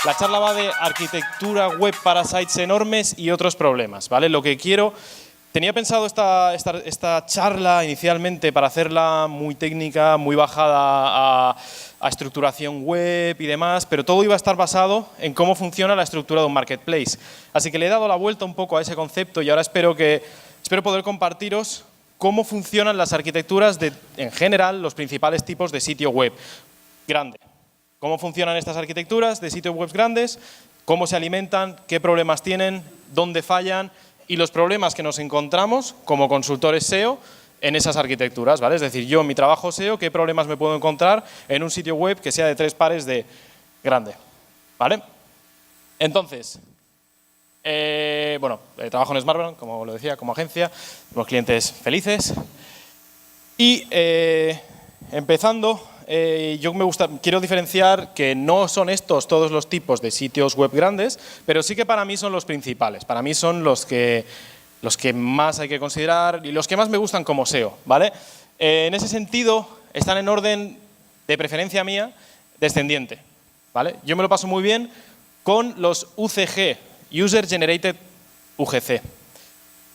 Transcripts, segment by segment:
La charla va de arquitectura web para sites enormes y otros problemas, ¿vale? Lo que quiero... Tenía pensado esta charla inicialmente para hacerla muy técnica, muy bajada a estructuración web y demás, pero todo iba a estar basado en cómo funciona la estructura de un marketplace. Así que le he dado la vuelta un poco a ese concepto y ahora espero poder compartiros cómo funcionan las arquitecturas de, en general, los principales tipos de sitio web grande. Cómo funcionan estas arquitecturas de sitios web grandes, cómo se alimentan, qué problemas tienen, dónde fallan y los problemas que nos encontramos como consultores SEO en esas arquitecturas, ¿vale? Es decir, yo en mi trabajo SEO, qué problemas me puedo encontrar en un sitio web que sea de 3 pares de grande, ¿vale? Entonces, trabajo en SmartBrand, como lo decía, como agencia, tenemos clientes felices y empezando, quiero diferenciar que no son estos todos los tipos de sitios web grandes, pero sí que para mí son los principales, para mí son los que más hay que considerar y los que más me gustan como SEO, ¿vale? En ese sentido, están en orden de preferencia mía descendiente, ¿vale? Yo me lo paso muy bien con los UGC, User Generated UGC.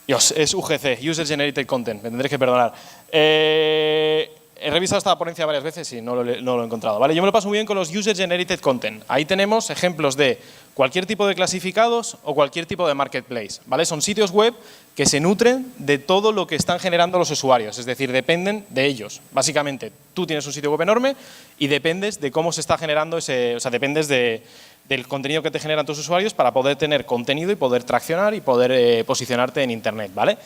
Dios, es UGC, User Generated Content, me tendréis que perdonar. He revisado esta ponencia varias veces y no lo he encontrado, ¿vale? Yo me lo paso muy bien con los User Generated Content. Ahí tenemos ejemplos de cualquier tipo de clasificados o cualquier tipo de marketplace, ¿vale? Son sitios web que se nutren de todo lo que están generando los usuarios, es decir, dependen de ellos. Básicamente, tú tienes un sitio web enorme y dependes de cómo se está generando dependes del contenido que te generan tus usuarios para poder tener contenido y poder traccionar y poder posicionarte en Internet, ¿vale?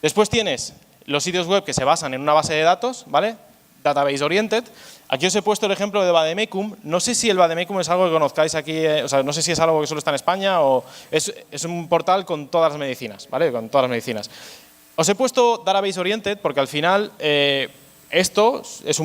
Después tienes los sitios web que se basan en una base de datos, ¿vale? Database oriented. Aquí os he puesto el ejemplo de Vademecum. No sé si el Vademecum es algo que conozcáis aquí, no sé si es algo que solo está en España o es un portal con todas las medicinas, ¿vale? Con todas las medicinas. Os he puesto Database oriented porque al final esto es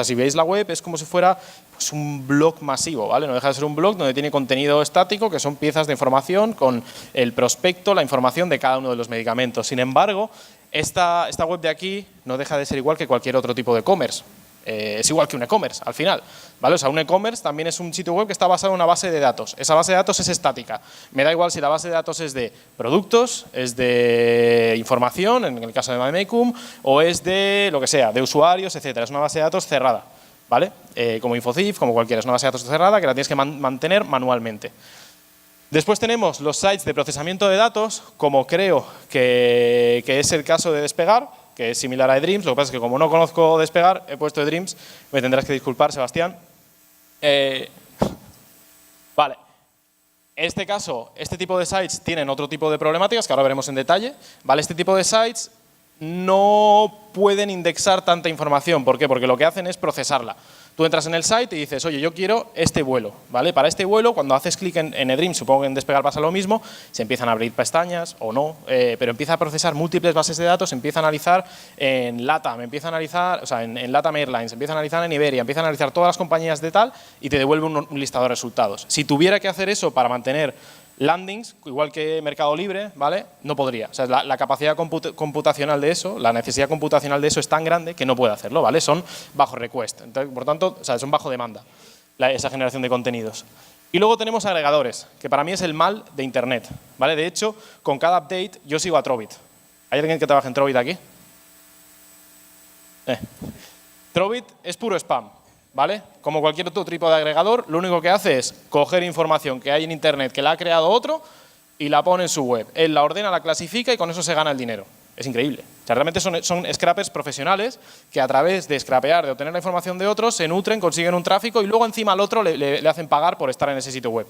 si veis la web es como si fuera pues, un blog masivo, ¿vale? No deja de ser un blog donde tiene contenido estático que son piezas de información con el prospecto, la información de cada uno de los medicamentos. Sin embargo, esta web de aquí no deja de ser igual que cualquier otro tipo de e-commerce. Es igual que un e-commerce, al final, ¿vale? O sea, un e-commerce también es un sitio web que está basado en una base de datos. Esa base de datos es estática. Me da igual si la base de datos es de productos, es de información, en el caso de Vademecum, o es de lo que sea, de usuarios, etcétera. Es una base de datos cerrada, ¿vale? Como Infocif, como cualquiera. Es una base de datos cerrada que la tienes que mantener manualmente. Después tenemos los sites de procesamiento de datos, como creo que es el caso de Despegar, que es similar a eDreams. Lo que pasa es que como no conozco Despegar, he puesto eDreams. Me tendrás que disculpar, Sebastián. Vale. En este caso, este tipo de sites tienen otro tipo de problemáticas que ahora veremos en detalle. ¿Vale? Este tipo de sites no pueden indexar tanta información. ¿Por qué? Porque lo que hacen es procesarla. Tú entras en el site y dices, oye, yo quiero este vuelo, ¿vale? Para este vuelo, cuando haces clic en eDreams, supongo que en Despegar pasa lo mismo, se empiezan a abrir pestañas o no, pero empieza a procesar múltiples bases de datos, empieza a analizar en LATAM, empieza a analizar, en LATAM Airlines, empieza a analizar en Iberia, empieza a analizar todas las compañías de tal y te devuelve un listado de resultados. Si tuviera que hacer eso para mantener landings, igual que Mercado Libre, ¿vale? No podría. O sea, la capacidad computacional de eso, la necesidad computacional de eso es tan grande que no puede hacerlo, ¿vale? Son bajo request. Entonces, por tanto, son bajo demanda esa generación de contenidos. Y luego tenemos agregadores, que para mí es el mal de Internet, ¿vale? De hecho, con cada update yo sigo a Trovit. ¿Hay alguien que trabaja en Trovit aquí? Trovit es puro spam. ¿Vale? Como cualquier otro tipo de agregador, lo único que hace es coger información que hay en Internet que la ha creado otro y la pone en su web. Él la ordena, la clasifica y con eso se gana el dinero. Es increíble. O sea, realmente son scrappers profesionales que a través de scrapear, de obtener la información de otros, se nutren, consiguen un tráfico y luego encima al otro le hacen pagar por estar en ese sitio web.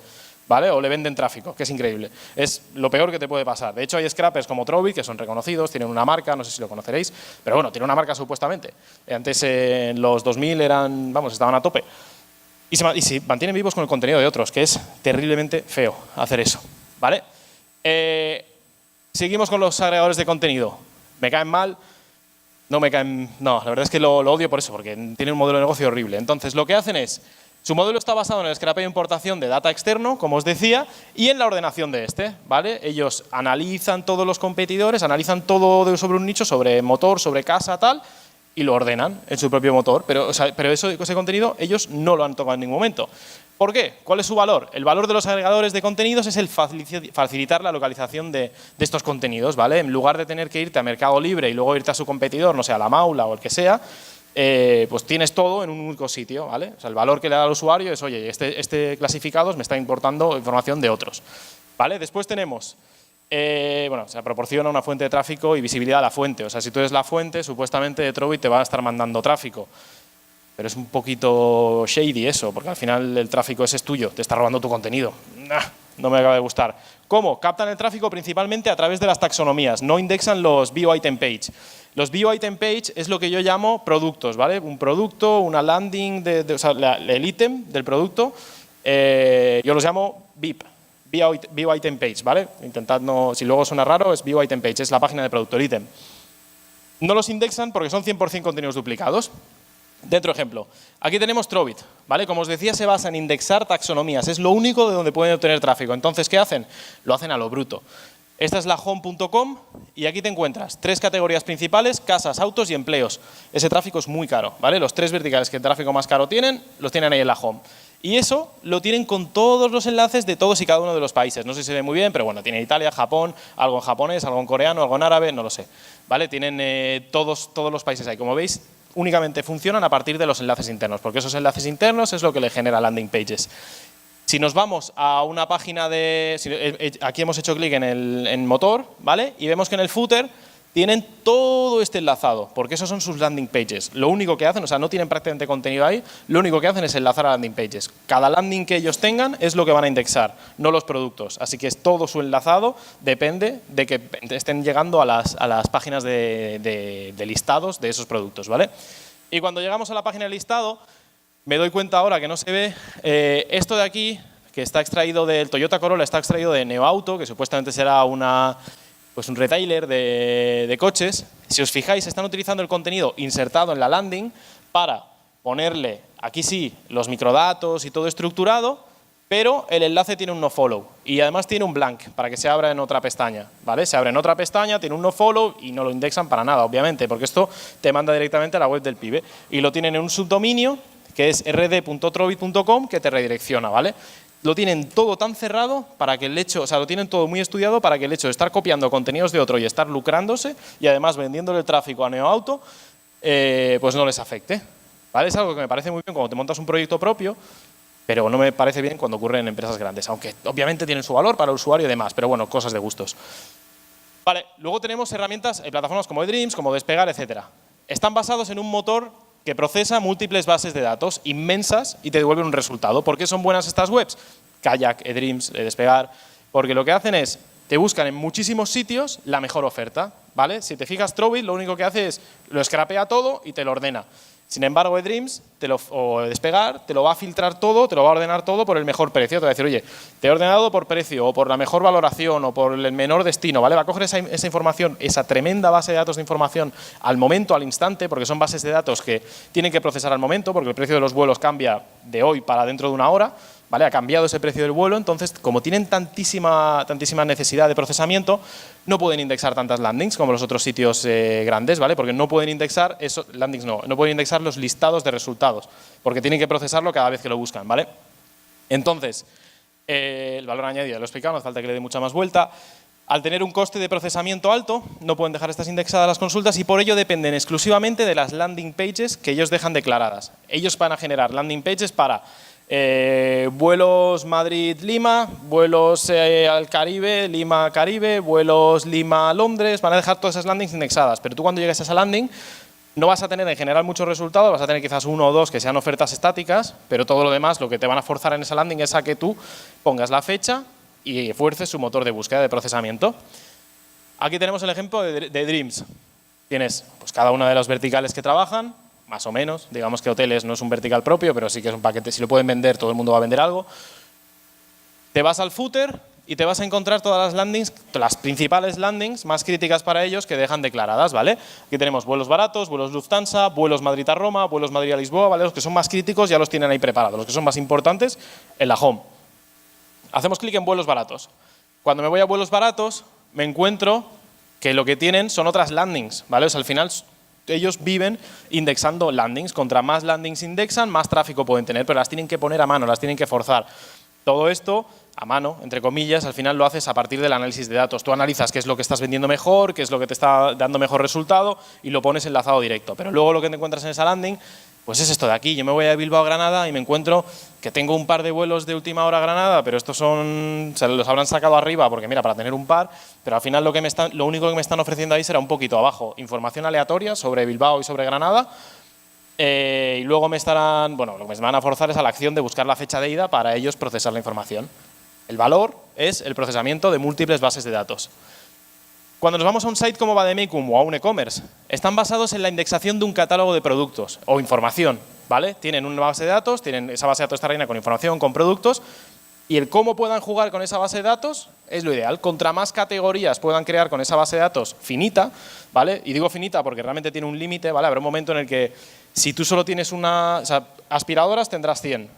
¿Vale? O le venden tráfico, que es increíble. Es lo peor que te puede pasar. De hecho, hay scrappers como Trovit, que son reconocidos, tienen una marca, no sé si lo conoceréis, pero bueno, tienen una marca supuestamente. Antes, en los 2000, estaban a tope. Y se mantienen vivos con el contenido de otros, que es terriblemente feo hacer eso. ¿Vale? Seguimos con los agregadores de contenido. ¿Me caen mal? No me caen... No, la verdad es que lo odio por eso, porque tienen un modelo de negocio horrible. Entonces, lo que hacen es... Su modelo está basado en el scrapeo e importación de data externo, como os decía, y en la ordenación de este, ¿vale? Ellos analizan todos los competidores, analizan todo sobre un nicho, sobre motor, sobre casa, tal, y lo ordenan en su propio motor. Pero ese contenido ellos no lo han tocado en ningún momento. ¿Por qué? ¿Cuál es su valor? El valor de los agregadores de contenidos es el facilitar la localización de estos contenidos, ¿vale? En lugar de tener que irte a Mercado Libre y luego irte a su competidor, no sé, a la Maula o el que sea, pues tienes todo en un único sitio, ¿vale? O sea, el valor que le da al usuario es, oye, este clasificados me está importando información de otros, ¿vale? Después tenemos, bueno, se proporciona una fuente de tráfico y visibilidad a la fuente. O sea, si tú eres la fuente, supuestamente Trovit te va a estar mandando tráfico. Pero es un poquito shady eso, porque al final el tráfico ese es tuyo, te está robando tu contenido. No me acaba de gustar. ¿Cómo? Captan el tráfico principalmente a través de las taxonomías, no indexan los bio-item page. Los bio-item page es lo que yo llamo productos, ¿vale? Un producto, una landing, o sea, el ítem del producto, yo los llamo BIP, bio-item page, ¿vale? Intentad no, si luego suena raro, es bio-item page, es la página de producto, el ítem. No los indexan porque son 100% contenidos duplicados. Dentro ejemplo, aquí tenemos Trovit, ¿vale? Como os decía, se basa en indexar taxonomías, es lo único de donde pueden obtener tráfico. Entonces, ¿qué hacen? Lo hacen a lo bruto. Esta es la home.com y aquí te encuentras 3 categorías principales, casas, autos y empleos. Ese tráfico es muy caro, ¿vale? Los 3 verticales que el tráfico más caro tienen, los tienen ahí en la home. Y eso lo tienen con todos los enlaces de todos y cada uno de los países. No sé si se ve muy bien, pero bueno, tiene Italia, Japón, algo en japonés, algo en coreano, algo en árabe, no lo sé, ¿vale? Tienen todos los países ahí. Como veis, únicamente funcionan a partir de los enlaces internos, porque esos enlaces internos es lo que le genera landing pages. Si nos vamos a una página de... Aquí hemos hecho clic en motor, ¿vale? Y vemos que en el footer tienen todo este enlazado, porque esos son sus landing pages. Lo único que hacen, o sea, no tienen prácticamente contenido ahí, lo único que hacen es enlazar a landing pages. Cada landing que ellos tengan es lo que van a indexar, no los productos. Así que todo su enlazado depende de que estén llegando a las páginas de listados de esos productos, ¿vale? Y cuando llegamos a la página de listado, me doy cuenta ahora que no se ve, esto de aquí, que está extraído del Toyota Corolla, está extraído de NeoAuto, que supuestamente será un retailer de coches. Si os fijáis, están utilizando el contenido insertado en la landing para ponerle, aquí sí, los microdatos y todo estructurado, pero el enlace tiene un nofollow y además tiene un blank para que se abra en otra pestaña, ¿vale? Se abre en otra pestaña, tiene un nofollow y no lo indexan para nada, obviamente, porque esto te manda directamente a la web del pibe. Y lo tienen en un subdominio que es rd.trovit.com, que te redirecciona, ¿vale? Lo tienen todo tan cerrado para que el hecho, o sea, lo tienen todo muy estudiado para que el hecho de estar copiando contenidos de otro y estar lucrándose y además vendiéndole el tráfico a NeoAuto, pues no les afecte, ¿vale? Es algo que me parece muy bien cuando te montas un proyecto propio, pero no me parece bien cuando ocurre en empresas grandes, aunque obviamente tienen su valor para el usuario y demás, pero bueno, cosas de gustos. Vale, luego tenemos herramientas, plataformas como eDreams, como Despegar, etcétera. Están basados en un motor que procesa múltiples bases de datos inmensas y te devuelven un resultado. ¿Por qué son buenas estas webs? Kayak, eDreams, Despegar, porque lo que hacen es, te buscan en muchísimos sitios la mejor oferta, ¿vale? Si te fijas, Trovit lo único que hace es, lo scrapea todo y te lo ordena. Sin embargo, eDreams o Despegar te lo va a filtrar todo, te lo va a ordenar todo por el mejor precio. Te va a decir, oye, te he ordenado por precio o por la mejor valoración o por el menor destino, ¿vale? Va a coger esa información, esa tremenda base de datos de información al momento, al instante, porque son bases de datos que tienen que procesar al momento, porque el precio de los vuelos cambia de hoy para dentro de una hora, ¿vale? Ha cambiado ese precio del vuelo, entonces, como tienen tantísima necesidad de procesamiento, no pueden indexar tantas landings como los otros sitios grandes, ¿vale? Porque no pueden indexar esos landings, no pueden indexar los listados de resultados, porque tienen que procesarlo cada vez que lo buscan, ¿vale? Entonces, el valor añadido, ya lo he explicado, no hace falta que le dé mucha más vuelta. Al tener un coste de procesamiento alto, no pueden dejar estas indexadas las consultas y por ello dependen exclusivamente de las landing pages que ellos dejan declaradas. Ellos van a generar landing pages para vuelos Madrid-Lima, vuelos al Caribe, Lima-Caribe, vuelos Lima-Londres, van a dejar todas esas landings indexadas, pero tú cuando llegues a esa landing no vas a tener en general muchos resultados, vas a tener quizás 1 o 2 que sean ofertas estáticas, pero todo lo demás lo que te van a forzar en esa landing es a que tú pongas la fecha y fuerces su motor de búsqueda de procesamiento. Aquí tenemos el ejemplo de Dreams. Tienes pues, cada una de las verticales que trabajan, más o menos, digamos que hoteles no es un vertical propio, pero sí que es un paquete, si lo pueden vender, todo el mundo va a vender algo. Te vas al footer y te vas a encontrar todas las landings, las principales landings más críticas para ellos que dejan declaradas, ¿vale? Aquí tenemos vuelos baratos, vuelos Lufthansa, vuelos Madrid a Roma, vuelos Madrid a Lisboa, ¿vale? Los que son más críticos ya los tienen ahí preparados, los que son más importantes en la home. Hacemos clic en vuelos baratos. Cuando me voy a vuelos baratos, me encuentro que lo que tienen son otras landings, ¿vale? O sea, al final ellos viven indexando landings. Contra más landings indexan, más tráfico pueden tener, pero las tienen que poner a mano, las tienen que forzar. Todo esto a mano, entre comillas, al final lo haces a partir del análisis de datos. Tú analizas qué es lo que estás vendiendo mejor, qué es lo que te está dando mejor resultado y lo pones enlazado directo. Pero luego lo que te encuentras en esa landing, pues es esto de aquí. Yo me voy a Bilbao a Granada y me encuentro que tengo un par de vuelos de última hora a Granada, pero estos se los habrán sacado arriba porque mira, para tener un par, pero al final lo único que me están ofreciendo ahí será un poquito abajo. Información aleatoria sobre Bilbao y sobre Granada. Y luego lo que me van a forzar es a la acción de buscar la fecha de ida para ellos procesar la información. El valor es el procesamiento de múltiples bases de datos. Cuando nos vamos a un site como Vademecum o a un e-commerce, están basados en la indexación de un catálogo de productos o información, ¿vale? Tienen una base de datos, esa base de datos está reina con información, con productos, y el cómo puedan jugar con esa base de datos es lo ideal. Contra más categorías puedan crear con esa base de datos finita, ¿vale? Y digo finita porque realmente tiene un límite, ¿vale? Habrá un momento en el que si tú solo tienes aspiradoras tendrás 100,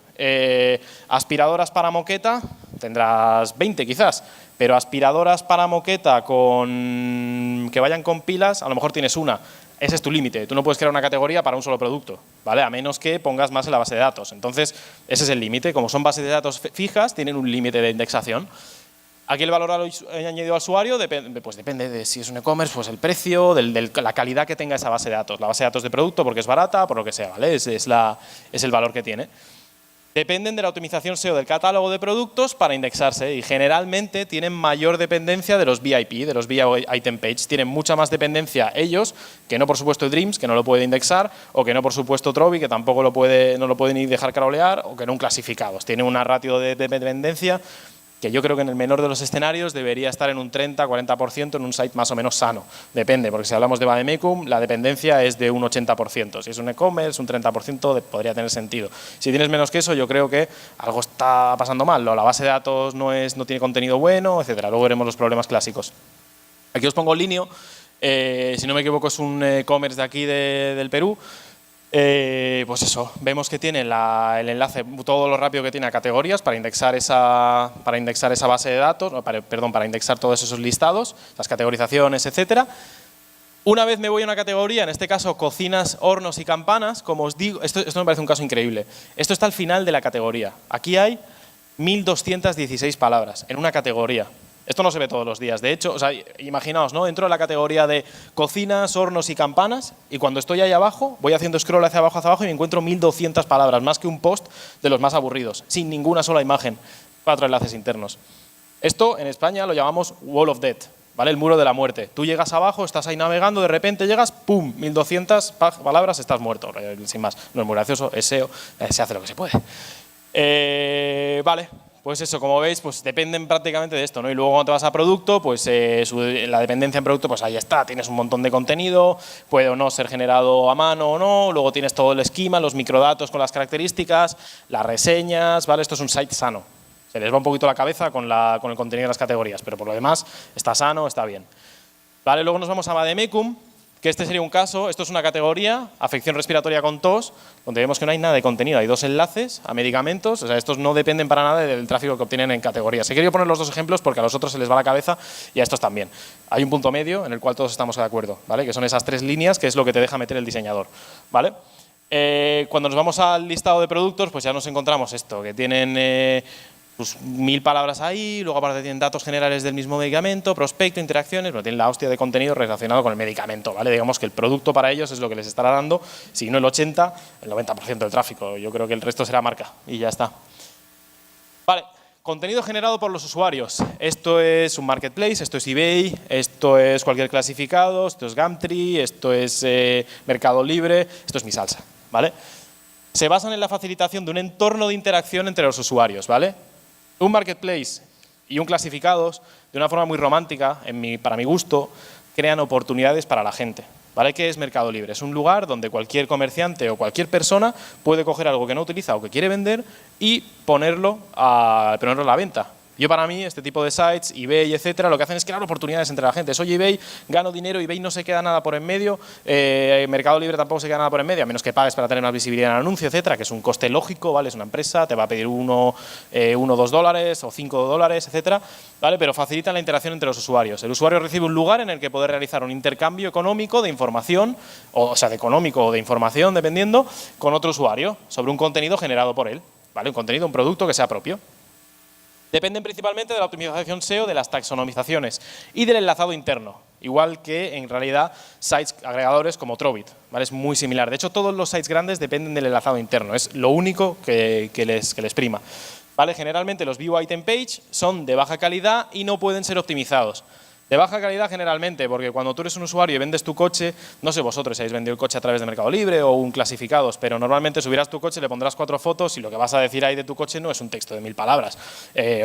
aspiradoras para moqueta tendrás 20 quizás, pero aspiradoras para moqueta que vayan con pilas, a lo mejor tienes una. Ese es tu límite. Tú no puedes crear una categoría para un solo producto, ¿vale? A menos que pongas más en la base de datos. Entonces, ese es el límite. Como son bases de datos fijas, tienen un límite de indexación. Aquí el valor añadido al usuario pues depende de si es un e-commerce, pues el precio, la calidad que tenga esa base de datos. La base de datos de producto, porque es barata, por lo que sea, ¿vale? Es el valor que tiene. Dependen de la optimización SEO del catálogo de productos para indexarse y generalmente tienen mayor dependencia de los VIP, de los Via Item Page. Tienen mucha más dependencia ellos que no, por supuesto, Dreams, que no lo puede indexar, o que no, por supuesto, Trovi, que tampoco no lo puede ni dejar crawlear, o que no un clasificados. Tiene una ratio de dependencia que yo creo que en el menor de los escenarios debería estar en un 30-40% en un site más o menos sano. Depende, porque si hablamos de Vademecum, la dependencia es de un 80%. Si es un e-commerce, un 30% podría tener sentido. Si tienes menos que eso, yo creo que algo está pasando mal. O la base de datos no tiene contenido bueno, etcétera. Luego veremos los problemas clásicos. Aquí os pongo Linio. Si no me equivoco, es un e-commerce de aquí del Perú. Pues eso, vemos que tiene el enlace, todo lo rápido que tiene a categorías para indexar esa base de datos, para indexar todos esos listados, las categorizaciones, etcétera. Una vez me voy a una categoría, en este caso cocinas, hornos y campanas, como os digo, esto me parece un caso increíble. Esto está al final de la categoría. Aquí hay 1216 palabras en una categoría. Esto no se ve todos los días. De hecho, imaginaos, ¿no? Entro en la categoría de cocinas, hornos y campanas y cuando estoy ahí abajo, voy haciendo scroll hacia abajo y me encuentro 1200 palabras, más que un post de los más aburridos, sin ninguna sola imagen, 4 enlaces internos. Esto en España lo llamamos Wall of Death, ¿vale? El muro de la muerte. Tú llegas abajo, estás ahí navegando, de repente llegas, ¡pum! 1200 palabras, estás muerto. Sin más, no es muy gracioso, es SEO, se hace lo que se puede. Vale. Pues eso, como veis, pues dependen prácticamente de esto, ¿no? Y luego cuando te vas a producto, pues la dependencia en producto, pues ahí está, tienes un montón de contenido, puede o no ser generado a mano o no, luego tienes todo el esquema, los microdatos con las características, las reseñas, ¿vale? Esto es un site sano. Se les va un poquito la cabeza con el contenido de las categorías, pero por lo demás está sano, está bien. Vale, luego nos vamos a Vademecum, que este sería un caso, esto es una categoría, afección respiratoria con tos, donde vemos que no hay nada de contenido, hay 2 enlaces a medicamentos, o sea, estos no dependen para nada del tráfico que obtienen en categorías. He querido poner los 2 ejemplos porque a los otros se les va la cabeza y a estos también. Hay un punto medio en el cual todos estamos de acuerdo, ¿vale? Que son esas 3 líneas, que es lo que te deja meter el diseñador, ¿vale? Cuando nos vamos al listado de productos, pues ya nos encontramos esto, que tienen pues 1000 palabras ahí, luego aparte tienen datos generales del mismo medicamento, prospecto, interacciones, pero tienen la hostia de contenido relacionado con el medicamento, ¿vale? Digamos que el producto para ellos es lo que les estará dando, si no el 80, el 90% del tráfico. Yo creo que el resto será marca y ya está. Vale, contenido generado por los usuarios. Esto es un marketplace, esto es eBay, esto es cualquier clasificado, esto es Gumtree, esto es Mercado Libre, esto es mi salsa, ¿vale? Se basan en la facilitación de un entorno de interacción entre los usuarios, ¿vale? Un marketplace y un clasificados, de una forma muy romántica, para mi gusto, crean oportunidades para la gente. ¿Vale? ¿Qué es Mercado Libre? Es un lugar donde cualquier comerciante o cualquier persona puede coger algo que no utiliza o que quiere vender y ponerlo a la venta. Yo para mí, este tipo de sites, eBay, etcétera, lo que hacen es crear oportunidades entre la gente. Soy eBay, gano dinero, eBay no se queda nada por en medio, Mercado Libre tampoco se queda nada por en medio, a menos que pagues para tener más visibilidad en el anuncio, etcétera, que es un coste lógico, ¿vale? Es una empresa, te va a pedir $1 o $2 o $5, etcétera, ¿vale? Pero facilitan la interacción entre los usuarios. El usuario recibe un lugar en el que poder realizar un intercambio económico de información, o sea, de económico o de información, dependiendo, con otro usuario sobre un contenido generado por él, ¿vale? Un contenido, un producto que sea propio. Dependen principalmente de la optimización SEO, de las taxonomizaciones y del enlazado interno, igual que en realidad sites agregadores como Trovit, ¿vale? Es muy similar. De hecho, todos los sites grandes dependen del enlazado interno, es lo único que les prima, ¿vale? Generalmente los view item page son de baja calidad y no pueden ser optimizados. De baja calidad generalmente, porque cuando tú eres un usuario y vendes tu coche, no sé vosotros si habéis vendido el coche a través de Mercado Libre o un clasificados, pero normalmente subirás tu coche, le pondrás 4 fotos y lo que vas a decir ahí de tu coche no es un texto de 1000 palabras.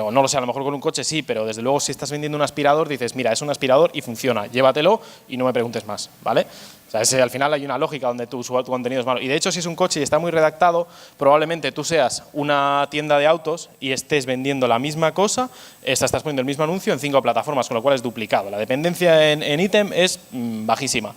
O no lo sé, a lo mejor con un coche sí, pero desde luego si estás vendiendo un aspirador dices, mira, es un aspirador y funciona, llévatelo y no me preguntes más, ¿vale? O sea, al final hay una lógica donde tu contenido es malo. Y de hecho, si es un coche y está muy redactado, probablemente tú seas una tienda de autos y estés vendiendo la misma cosa, estás poniendo el mismo anuncio en 5 plataformas, con lo cual es duplicado. La dependencia en ítem es bajísima.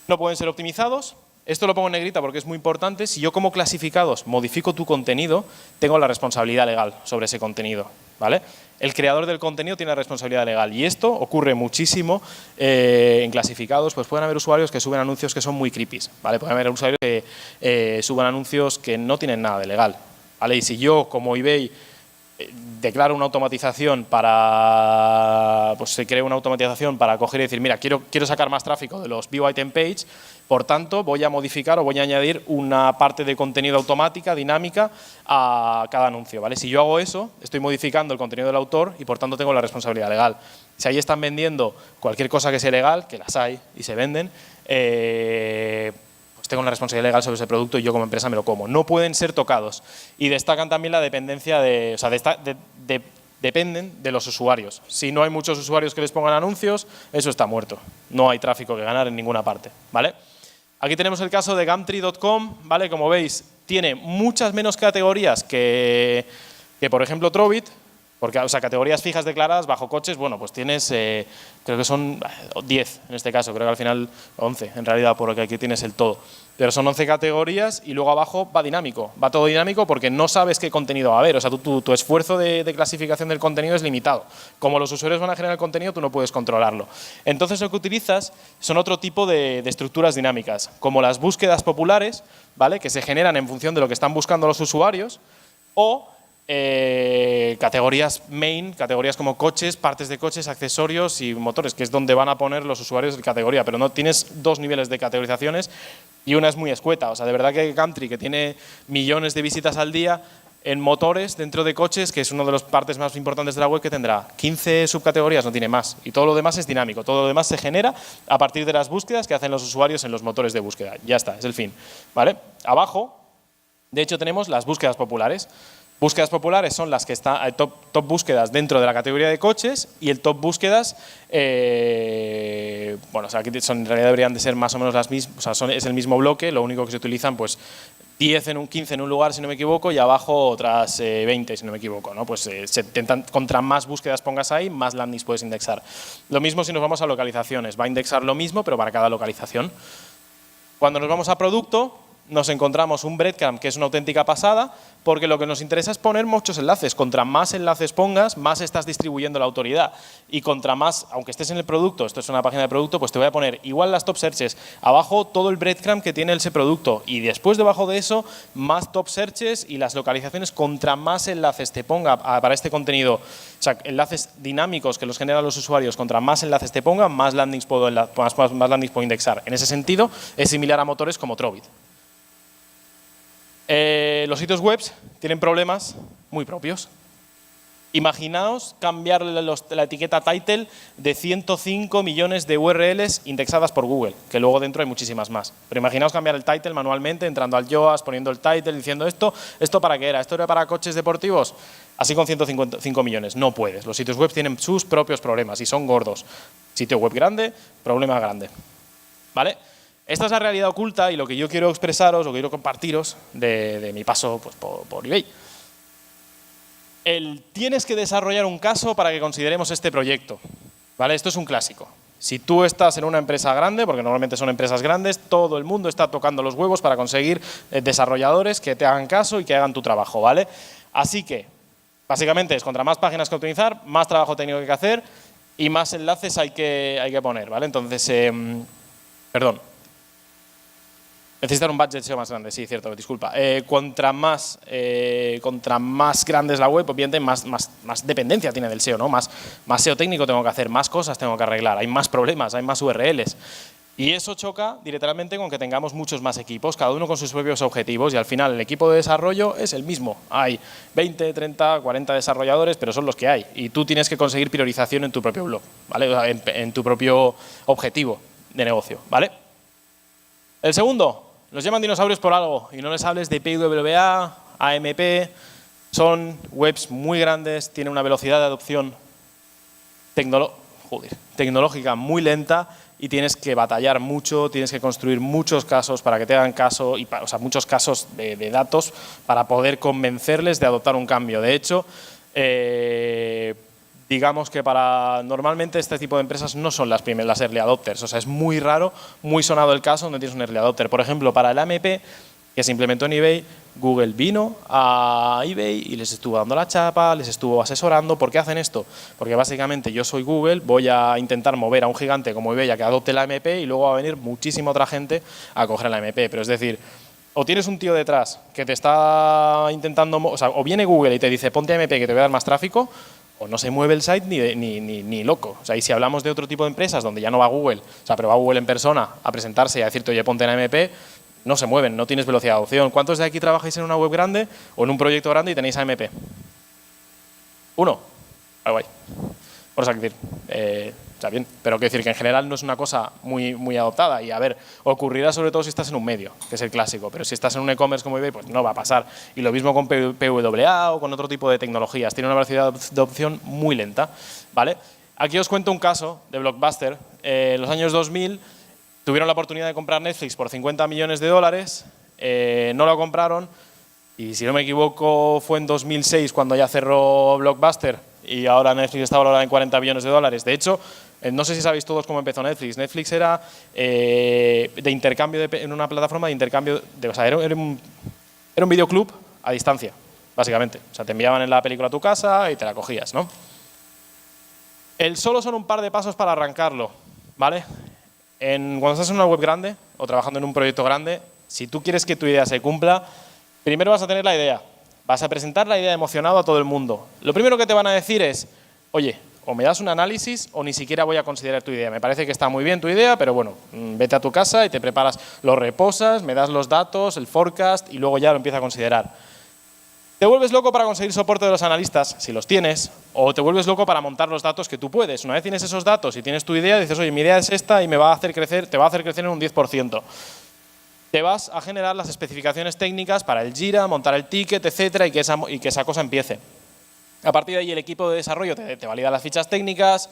No pueden ser optimizados. Esto lo pongo en negrita porque es muy importante. Si yo como clasificados modifico tu contenido, tengo la responsabilidad legal sobre ese contenido, ¿vale? El creador del contenido tiene la responsabilidad legal y esto ocurre muchísimo en clasificados. Pues pueden haber usuarios que suben anuncios que son muy creepy, ¿vale? Pueden haber usuarios que suban anuncios que no tienen nada de legal, ¿vale? Y si yo como eBay declaro una automatización para, pues se crea una automatización para coger y decir, mira, quiero sacar más tráfico de los view item page, por tanto voy a modificar o voy a añadir una parte de contenido automática, dinámica, a cada anuncio, ¿vale? Si yo hago eso, estoy modificando el contenido del autor y por tanto tengo la responsabilidad legal. Si ahí están vendiendo cualquier cosa que sea legal, que las hay y se venden, pues tengo una responsabilidad legal sobre ese producto y yo como empresa me lo como. No pueden ser tocados. Y destacan también la dependencia de, o sea, dependen de los usuarios. Si no hay muchos usuarios que les pongan anuncios, eso está muerto. No hay tráfico que ganar en ninguna parte, ¿vale? Aquí tenemos el caso de Gumtree.com, ¿vale? Como veis, tiene muchas menos categorías que por ejemplo, Trovit, porque, o sea, categorías fijas declaradas bajo coches, bueno, pues tienes, creo que son 10 en este caso, creo que al final 11 en realidad, porque aquí tienes el todo. Pero son 11 categorías y luego abajo va dinámico, va todo dinámico porque no sabes qué contenido va a haber, o sea, tu esfuerzo de clasificación del contenido es limitado. Como los usuarios van a generar el contenido, tú no puedes controlarlo. Entonces lo que utilizas son otro tipo de estructuras dinámicas, como las búsquedas populares, ¿vale? Que se generan en función de lo que están buscando los usuarios, o categorías main, categorías como coches, partes de coches, accesorios y motores, que es donde van a poner los usuarios de categoría, pero no tienes 2 niveles de categorizaciones y una es muy escueta. O sea, de verdad que Gumtree, que tiene millones de visitas al día en motores dentro de coches, que es una de las partes más importantes de la web, que tendrá 15 subcategorías, no tiene más, y todo lo demás es dinámico, todo lo demás se genera a partir de las búsquedas que hacen los usuarios en los motores de búsqueda. Ya está, es el fin, ¿vale? Abajo, de hecho, tenemos las búsquedas populares. Búsquedas populares son las que están top búsquedas dentro de la categoría de coches y el top búsquedas, bueno, o sea, aquí en realidad deberían de ser más o menos las mismas, o sea, es el mismo bloque, lo único que se utilizan, pues 15 en un lugar, si no me equivoco, y abajo otras 20, si no me equivoco, ¿no? Pues se intentan, contra más búsquedas pongas ahí, más landings puedes indexar. Lo mismo si nos vamos a localizaciones, va a indexar lo mismo, pero para cada localización. Cuando nos vamos a producto, nos encontramos un breadcrumb que es una auténtica pasada, porque lo que nos interesa es poner muchos enlaces. Contra más enlaces pongas, más estás distribuyendo la autoridad. Y contra más, aunque estés en el producto, esto es una página de producto, pues te voy a poner igual las top searches, abajo todo el breadcrumb que tiene ese producto, y después debajo de eso, más top searches y las localizaciones. Contra más enlaces te ponga para este contenido, o sea, enlaces dinámicos que los generan los usuarios, contra más enlaces te ponga, más landings puedo indexar. En ese sentido, es similar a motores como Trovit. Los sitios web tienen problemas muy propios. Imaginaos cambiar la etiqueta title de 105 millones de URLs indexadas por Google, que luego dentro hay muchísimas más. Pero imaginaos cambiar el title manualmente, entrando al Yoast, poniendo el title, diciendo ¿esto para qué era? ¿Esto era para coches deportivos? Así con 155 millones. No puedes. Los sitios web tienen sus propios problemas y son gordos. Sitio web grande, problema grande. ¿Vale? Esta es la realidad oculta y lo que yo quiero expresaros, lo que quiero compartiros de mi paso pues, por eBay. Tienes que desarrollar un caso para que consideremos este proyecto, ¿vale? Esto es un clásico. Si tú estás en una empresa grande, porque normalmente son empresas grandes, todo el mundo está tocando los huevos para conseguir desarrolladores que te hagan caso y que hagan tu trabajo, ¿vale? Así que, básicamente, es contra más páginas que optimizar, más trabajo técnico que hay que hacer y más enlaces hay que poner, ¿vale? Entonces, perdón. Necesitan un budget SEO más grande, sí, cierto, disculpa. Contra más grande es la web, obviamente más dependencia tiene del SEO, ¿no? Más SEO técnico tengo que hacer, más cosas tengo que arreglar, hay más problemas, hay más URLs. Y eso choca directamente con que tengamos muchos más equipos, cada uno con sus propios objetivos y al final el equipo de desarrollo es el mismo. Hay 20, 30, 40 desarrolladores, pero son los que hay. Y tú tienes que conseguir priorización en tu propio blog, ¿vale? En tu propio objetivo de negocio, ¿vale? El segundo. Los llaman dinosaurios por algo y no les hables de PWA, AMP, son webs muy grandes, tienen una velocidad de adopción tecnológica muy lenta y tienes que batallar mucho, tienes que construir muchos casos para que te hagan caso, o sea, muchos casos de datos para poder convencerles de adoptar un cambio. De hecho, digamos que normalmente este tipo de empresas no son las early adopters, o sea, es muy raro, muy sonado el caso donde tienes un early adopter. Por ejemplo, para el AMP, que se implementó en eBay, Google vino a eBay y les estuvo dando la chapa, les estuvo asesorando. ¿Por qué hacen esto? Porque básicamente yo soy Google, voy a intentar mover a un gigante como eBay a que adopte la AMP y luego va a venir muchísima otra gente a coger la AMP. Pero es decir, o tienes un tío detrás que te está intentando, o viene Google y te dice ponte AMP que te voy a dar más tráfico, o no se mueve el site ni loco. O sea, y si hablamos de otro tipo de empresas donde ya no va Google, o sea, pero va Google en persona a presentarse y a decirte, oye, ponte en AMP, no se mueven, no tienes velocidad de adopción. ¿Cuántos de aquí trabajáis en una web grande o en un proyecto grande y tenéis AMP? ¿Uno? Guay. Por eso, decir, está bien, pero quiero decir que en general no es una cosa muy adoptada y a ver, ocurrirá sobre todo si estás en un medio, que es el clásico, pero si estás en un e-commerce como eBay, pues no va a pasar. Y lo mismo con PWA o con otro tipo de tecnologías, tiene una velocidad de adopción muy lenta, ¿vale? Aquí os cuento un caso de Blockbuster. En los años 2000 tuvieron la oportunidad de comprar Netflix por 50 millones de dólares, no lo compraron y si no me equivoco fue en 2006 cuando ya cerró Blockbuster y ahora Netflix está valorada en 40 millones de dólares. De hecho, no sé si sabéis todos cómo empezó Netflix. Netflix era de intercambio, en una plataforma de intercambio, o sea, era un videoclub a distancia, básicamente. O sea, te enviaban la película a tu casa y te la cogías, ¿no? Solo son un par de pasos para arrancarlo, ¿vale? Cuando estás en una web grande o trabajando en un proyecto grande, si tú quieres que tu idea se cumpla, primero vas a tener la idea. Vas a presentar la idea emocionado a todo el mundo. Lo primero que te van a decir es, oye, o me das un análisis o ni siquiera voy a considerar tu idea. Me parece que está muy bien tu idea, pero bueno, vete a tu casa y te preparas, lo reposas, me das los datos, el forecast y luego ya lo empiezas a considerar. Te vuelves loco para conseguir soporte de los analistas, si los tienes, o te vuelves loco para montar los datos que tú puedes. Una vez tienes esos datos y tienes tu idea, dices, oye, mi idea es esta y me va a hacer crecer, te va a hacer crecer en un 10%. Te vas a generar las especificaciones técnicas para el Jira, montar el ticket, etcétera, y que esa cosa empiece. A partir de ahí el equipo de desarrollo te valida las fichas técnicas,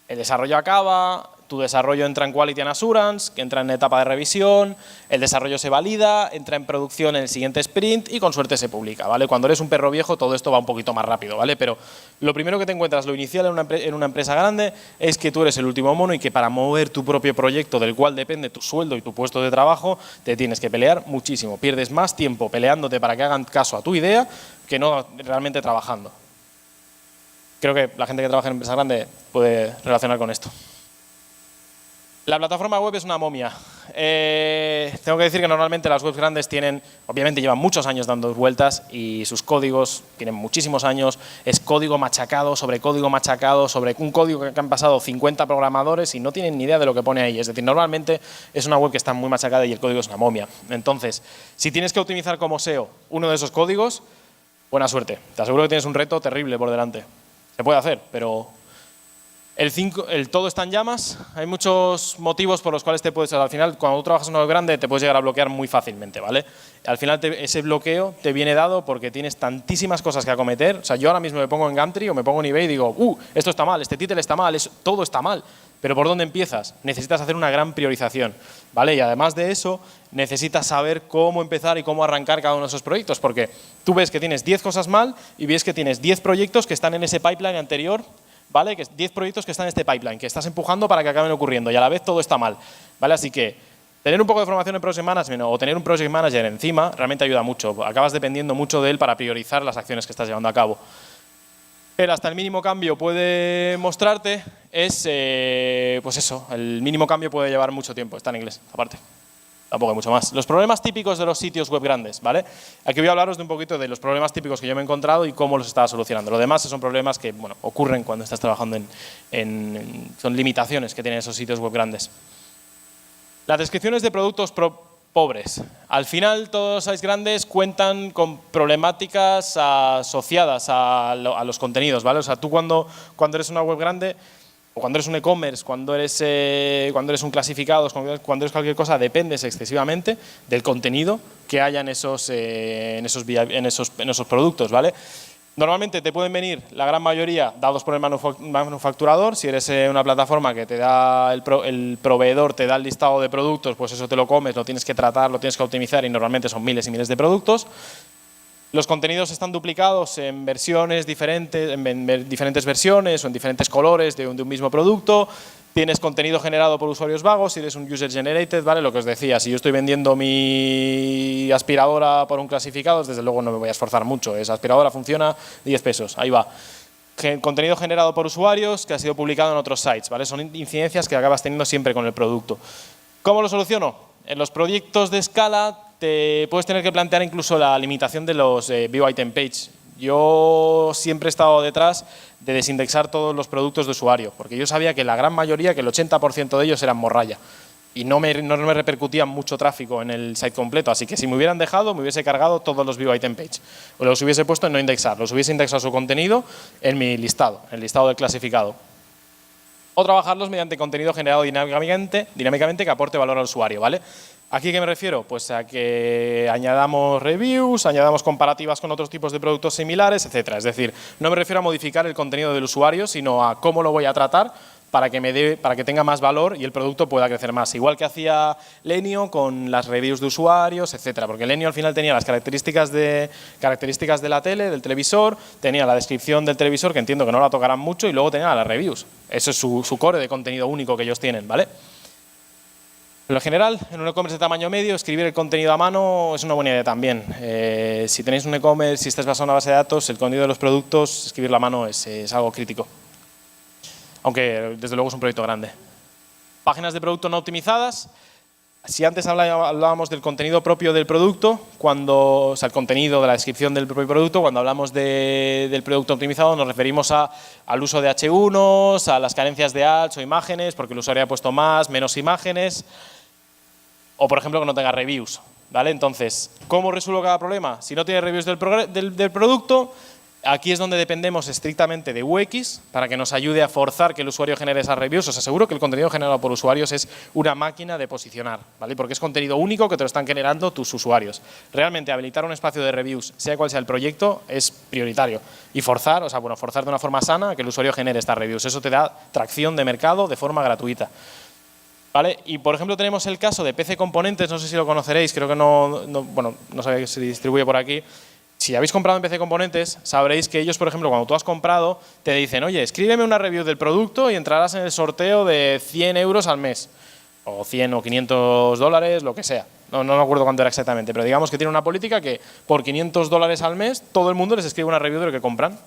el desarrollo acaba, tu desarrollo entra en Quality and Assurance, que entra en etapa de revisión, el desarrollo se valida, entra en producción en el siguiente sprint y con suerte se publica, ¿vale? Cuando eres un perro viejo todo esto va un poquito más rápido, ¿vale? Pero lo primero que te encuentras, lo inicial en una empresa grande, es que tú eres el último mono y que para mover tu propio proyecto del cual depende tu sueldo y tu puesto de trabajo, te tienes que pelear muchísimo. Pierdes más tiempo peleándote para que hagan caso a tu idea que no realmente trabajando. Creo que la gente que trabaja en empresa grande puede relacionar con esto. La plataforma web es una momia. Tengo que decir que normalmente las webs grandes obviamente llevan muchos años dando vueltas y sus códigos tienen muchísimos años. Es código machacado sobre un código que han pasado 50 programadores y no tienen ni idea de lo que pone ahí. Es decir, normalmente es una web que está muy machacada y el código es una momia. Entonces, si tienes que optimizar como SEO uno de esos códigos, buena suerte. Te aseguro que tienes un reto terrible por delante. Se puede hacer, pero El todo está en llamas. Hay muchos motivos por los cuales te puedes, al final, cuando tú trabajas en una web grande, te puedes llegar a bloquear muy fácilmente, ¿vale? Al final ese bloqueo te viene dado porque tienes tantísimas cosas que acometer. O sea, yo ahora mismo me pongo en Gumtree o me pongo en eBay y digo, esto está mal, este título está mal, todo está mal. Pero ¿por dónde empiezas? Necesitas hacer una gran priorización, ¿vale? Y además de eso, necesitas saber cómo empezar y cómo arrancar cada uno de esos proyectos, porque tú ves que tienes 10 cosas mal y ves que tienes 10 proyectos que están en ese pipeline anterior, ¿vale? Que 10 proyectos que están en este pipeline, que estás empujando para que acaben ocurriendo y a la vez todo está mal, ¿vale? Así que tener un poco de formación en Project Management o tener un Project Manager encima realmente ayuda mucho. Acabas dependiendo mucho de él para priorizar las acciones que estás llevando a cabo. Pero hasta el mínimo cambio puede mostrarte es, pues eso, el mínimo cambio puede llevar mucho tiempo. Está en inglés, aparte. Tampoco hay mucho más. Los problemas típicos de los sitios web grandes, ¿vale? Aquí voy a hablaros de un poquito de los problemas típicos que yo me he encontrado y cómo los estaba solucionando. Lo demás son problemas que, bueno, ocurren cuando estás trabajando son limitaciones que tienen esos sitios web grandes. Las descripciones de productos pobres. Al final, todos los sites grandes cuentan con problemáticas asociadas a los contenidos, ¿vale? O sea, tú cuando eres una web grande, o cuando eres un e-commerce, cuando eres un clasificado, cuando eres cualquier cosa, dependes excesivamente del contenido que haya en esos productos, ¿vale? Normalmente te pueden venir, la gran mayoría, dados por el manufacturador. Si eres una plataforma que te da el proveedor, te da el listado de productos, pues eso te lo comes, lo tienes que tratar, lo tienes que optimizar y normalmente son miles y miles de productos. Los contenidos están duplicados en versiones diferentes, en diferentes versiones o en diferentes colores de un mismo producto. Tienes contenido generado por usuarios vagos, si eres un user generated, ¿vale? Lo que os decía, si yo estoy vendiendo mi aspiradora por un clasificado, desde luego no me voy a esforzar mucho. Esa aspiradora funciona 10 pesos, ahí va. Contenido generado por usuarios que ha sido publicado en otros sites, ¿vale? Son incidencias que acabas teniendo siempre con el producto. ¿Cómo lo soluciono? En los proyectos de escala te puedes tener que plantear incluso la limitación de los view item page. Yo siempre he estado detrás de desindexar todos los productos de usuario, porque yo sabía que la gran mayoría, que el 80% de ellos eran morralla y no me repercutían mucho tráfico en el site completo, así que si me hubieran dejado, me hubiese cargado todos los view item page, o los hubiese puesto en no indexar, los hubiese indexado su contenido en mi listado, en el listado del clasificado. O trabajarlos mediante contenido generado dinámicamente que aporte valor al usuario, ¿vale? ¿Aquí a qué me refiero? Pues a que añadamos reviews, añadamos comparativas con otros tipos de productos similares, etcétera. Es decir, no me refiero a modificar el contenido del usuario, sino a cómo lo voy a tratar para que tenga más valor y el producto pueda crecer más. Igual que hacía Lenio con las reviews de usuarios, etcétera. Porque Lenio al final tenía las características de la tele, del televisor, tenía la descripción del televisor, que entiendo que no la tocarán mucho, y luego tenía las reviews. Eso es su core de contenido único que ellos tienen, ¿vale? En lo general, en un e-commerce de tamaño medio, escribir el contenido a mano es una buena idea también. Si tenéis un e-commerce, si estáis basado en una base de datos, el contenido de los productos, escribirlo a mano es algo crítico. Aunque, desde luego, es un proyecto grande. Páginas de producto no optimizadas. Si antes hablábamos del contenido propio del producto, o sea, el contenido de la descripción del propio producto, cuando hablamos del producto optimizado nos referimos al uso de H1s, a las carencias de ads o imágenes, porque el usuario ha puesto más, menos imágenes, o por ejemplo que no tenga reviews, ¿vale? Entonces, ¿cómo resuelvo cada problema? Si no tiene reviews del producto, aquí es donde dependemos estrictamente de UX para que nos ayude a forzar que el usuario genere esas reviews. Os aseguro que el contenido generado por usuarios es una máquina de posicionar, ¿vale? Porque es contenido único que te lo están generando tus usuarios. Realmente habilitar un espacio de reviews, sea cual sea el proyecto, es prioritario. Y forzar de una forma sana a que el usuario genere estas reviews. Eso te da tracción de mercado de forma gratuita, ¿vale? Y por ejemplo tenemos el caso de PC Componentes, no sé si lo conoceréis, creo que no sé si se distribuye por aquí. Si habéis comprado en PC Componentes, sabréis que ellos, por ejemplo, cuando tú has comprado, te dicen, oye, escríbeme una review del producto y entrarás en el sorteo de 100 euros al mes. O 100 o 500 dólares, lo que sea. No me acuerdo cuánto era exactamente, pero digamos que tiene una política que por 500 dólares al mes todo el mundo les escribe una review de lo que compran.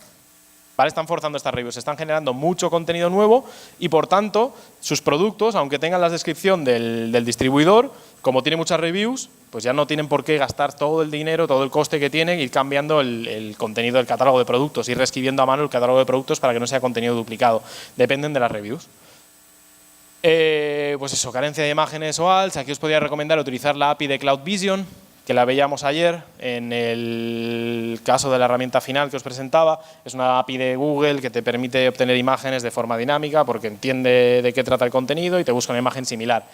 ¿Vale? Están forzando estas reviews, están generando mucho contenido nuevo y, por tanto, sus productos, aunque tengan la descripción del distribuidor, como tiene muchas reviews, pues ya no tienen por qué gastar todo el dinero, todo el coste que tienen, ir cambiando el contenido del catálogo de productos, ir reescribiendo a mano el catálogo de productos para que no sea contenido duplicado. Dependen de las reviews. Pues eso, carencia de imágenes o alts. Aquí os podría recomendar utilizar la API de Cloud Vision, que la veíamos ayer en el caso de la herramienta final que os presentaba. Es una API de Google que te permite obtener imágenes de forma dinámica porque entiende de qué trata el contenido y te busca una imagen similar.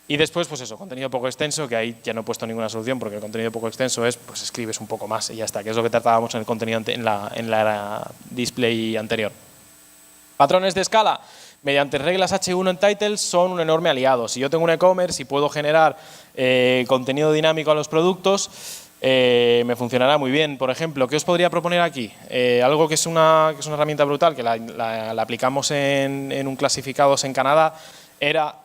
Y después, pues eso, contenido poco extenso, que ahí ya no he puesto ninguna solución porque el contenido poco extenso es, pues escribes un poco más y ya está, que es lo que tratábamos en el contenido en la display anterior. Patrones de escala. Mediante reglas H1 en titles son un enorme aliado. Si yo tengo un e-commerce y puedo generar contenido dinámico a los productos, me funcionará muy bien. Por ejemplo, ¿qué os podría proponer aquí? Algo que es una herramienta brutal, que la aplicamos en un clasificados en Canadá, era,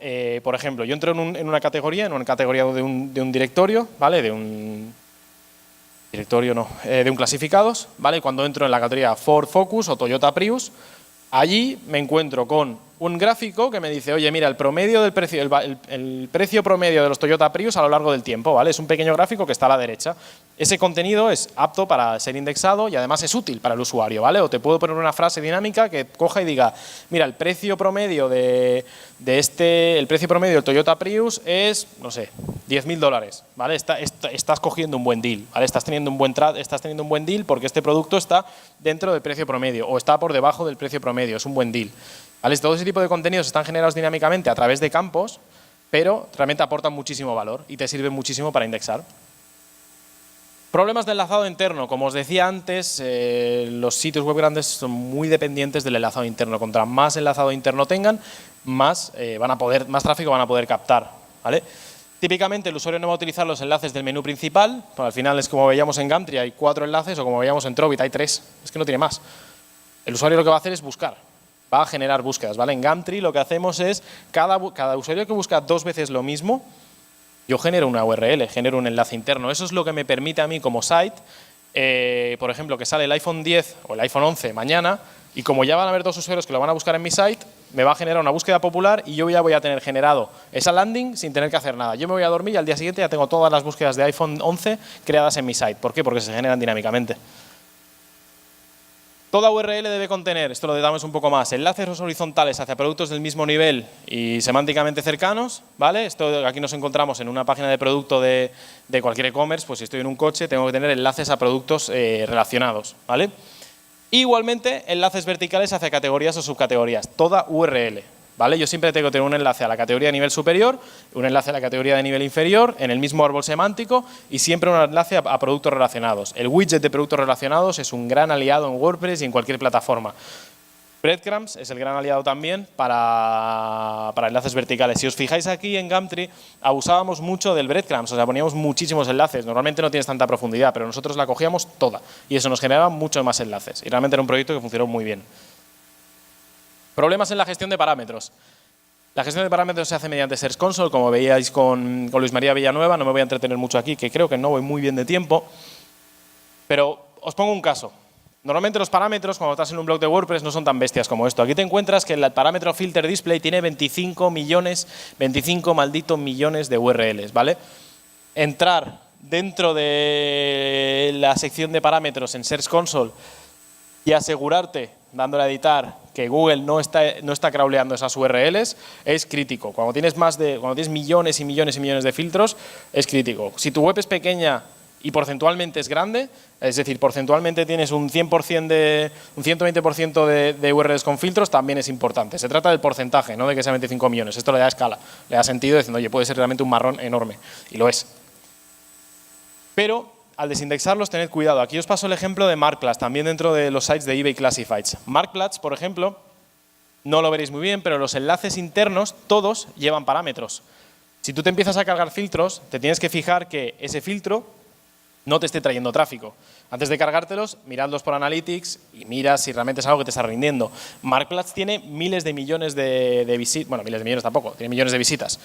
por ejemplo, yo entro en una categoría de un directorio, ¿vale? De un clasificados, ¿vale? Cuando entro en la categoría Ford Focus o Toyota Prius, allí me encuentro con un gráfico que me dice, oye, mira, el promedio del precio, el precio promedio de los Toyota Prius a lo largo del tiempo, ¿vale? Es un pequeño gráfico que está a la derecha. Ese contenido es apto para ser indexado y además es útil para el usuario, ¿vale? O te puedo poner una frase dinámica que coja y diga, mira, el precio promedio el precio promedio del Toyota Prius es, no sé, $10.000, ¿vale? Estás cogiendo un buen deal, ¿vale? Estás teniendo un buen deal porque este producto está dentro del precio promedio o está por debajo del precio promedio, es un buen deal. ¿Vale? Todo ese tipo de contenidos están generados dinámicamente a través de campos, pero realmente aportan muchísimo valor y te sirven muchísimo para indexar. Problemas de enlazado interno. Como os decía antes, los sitios web grandes son muy dependientes del enlazado interno. Contra más enlazado interno tengan, más tráfico van a poder captar, ¿vale? Típicamente el usuario no va a utilizar los enlaces del menú principal, al final es como veíamos en Gumtree, hay 4 enlaces, o como veíamos en Trovit, hay 3, es que no tiene más. El usuario lo que va a hacer es buscar. Va a generar búsquedas, ¿vale? En Gumtree lo que hacemos es, cada usuario que busca 2 veces lo mismo, yo genero una URL, genero un enlace interno. Eso es lo que me permite a mí como site, por ejemplo, que sale el iPhone 10 o el iPhone 11 mañana, y como ya van a haber 2 usuarios que lo van a buscar en mi site, me va a generar una búsqueda popular y yo ya voy a tener generado esa landing sin tener que hacer nada. Yo me voy a dormir y al día siguiente ya tengo todas las búsquedas de iPhone 11 creadas en mi site. ¿Por qué? Porque se generan dinámicamente. Toda URL debe contener, esto lo detallamos un poco más, enlaces horizontales hacia productos del mismo nivel y semánticamente cercanos, ¿vale? Aquí nos encontramos en una página de producto de cualquier e-commerce, pues si estoy en un coche tengo que tener enlaces a productos relacionados, ¿vale? Igualmente, enlaces verticales hacia categorías o subcategorías, toda URL, ¿vale? Yo siempre tengo que tener un enlace a la categoría de nivel superior, un enlace a la categoría de nivel inferior, en el mismo árbol semántico y siempre un enlace a productos relacionados. El widget de productos relacionados es un gran aliado en WordPress y en cualquier plataforma. Breadcrumbs es el gran aliado también para enlaces verticales. Si os fijáis aquí en Gumtree, abusábamos mucho del breadcrumbs, o sea, poníamos muchísimos enlaces. Normalmente no tienes tanta profundidad, pero nosotros la cogíamos toda y eso nos generaba muchos más enlaces. Y realmente era un proyecto que funcionó muy bien. Problemas en la gestión de parámetros. La gestión de parámetros se hace mediante Search Console, como veíais con Luis María Villanueva. No me voy a entretener mucho aquí, que creo que no voy muy bien de tiempo. Pero os pongo un caso. Normalmente los parámetros, cuando estás en un blog de WordPress, no son tan bestias como esto. Aquí te encuentras que el parámetro filter display tiene 25 malditos millones de URLs, ¿vale? Entrar dentro de la sección de parámetros en Search Console y asegurarte, dándole a editar, que Google no está crawleando esas URLs, es crítico. Cuando tienes millones y millones y millones de filtros, es crítico. Si tu web es pequeña y porcentualmente es grande, es decir, porcentualmente tienes un 100% un 120% de URLs con filtros, también es importante. Se trata del porcentaje, no de que sea 25 millones. Esto le da escala, le da sentido diciendo, oye, puede ser realmente un marrón enorme. Y lo es. Pero al desindexarlos, tened cuidado. Aquí os paso el ejemplo de Marktplaats, también dentro de los sites de eBay Classifieds. Marktplaats, por ejemplo, no lo veréis muy bien, pero los enlaces internos, todos llevan parámetros. Si tú te empiezas a cargar filtros, te tienes que fijar que ese filtro no te esté trayendo tráfico. Antes de cargártelos, miradlos por Analytics y mira si realmente es algo que te está rindiendo. Marktplaats tiene miles de millones de visitas, bueno, miles de millones tampoco, tiene millones de visitas.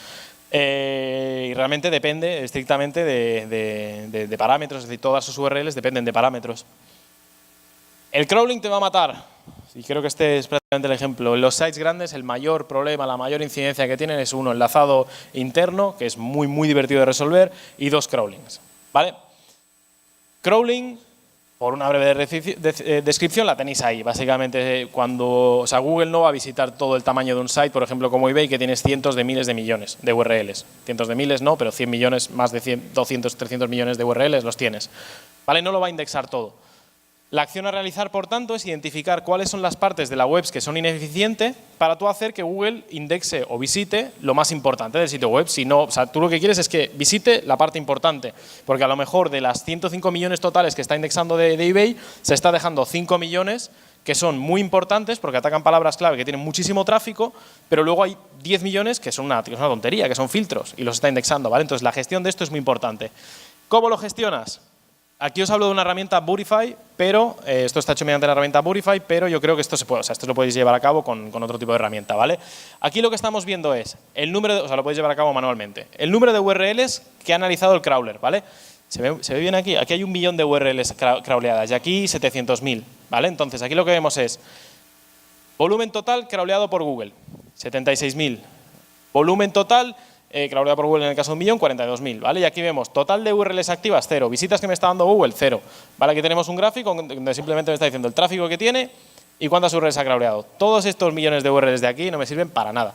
Y realmente depende estrictamente de parámetros, es decir, todas sus URLs dependen de parámetros. El crawling te va a matar, y creo que este es prácticamente el ejemplo. En los sites grandes el mayor problema, la mayor incidencia que tienen es uno, enlazado interno, que es muy divertido de resolver, y 2, crawlings, ¿vale? Crawling por una breve descripción la tenéis ahí. Básicamente, Google no va a visitar todo el tamaño de un site, por ejemplo, como eBay, que tienes cientos de miles de millones de URLs. Cientos de miles no, pero 100 millones, más de 100, 200, 300 millones de URLs los tienes. ¿Vale? No lo va a indexar todo. La acción a realizar, por tanto, es identificar cuáles son las partes de la web que son ineficientes para tú hacer que Google indexe o visite lo más importante del sitio web. Si no, tú lo que quieres es que visite la parte importante, porque a lo mejor de las 105 millones totales que está indexando de eBay, se está dejando 5 millones que son muy importantes porque atacan palabras clave que tienen muchísimo tráfico, pero luego hay 10 millones que son una tontería, que son filtros y los está indexando, ¿vale? Entonces la gestión de esto es muy importante. ¿Cómo lo gestionas? Aquí os hablo de una herramienta Bourify, pero esto está hecho mediante la herramienta Bourify, pero yo creo que esto se puede, esto lo podéis llevar a cabo con otro tipo de herramienta, ¿vale? Aquí lo que estamos viendo es el número, lo podéis llevar a cabo manualmente, el número de URLs que ha analizado el crawler, ¿vale? Se ve bien aquí. Aquí hay 1 millón de URLs crawleadas y aquí 700.000, ¿vale? Entonces aquí lo que vemos es volumen total crawleado por Google, 76.000. Volumen total crawleado por Google en el caso de 1 millón, 42.000, ¿vale? Y aquí vemos total de URLs activas, 0. Visitas que me está dando Google, 0. ¿Vale? Aquí tenemos un gráfico donde simplemente me está diciendo el tráfico que tiene y cuántas URLs ha crawleado. Todos estos millones de URLs de aquí no me sirven para nada.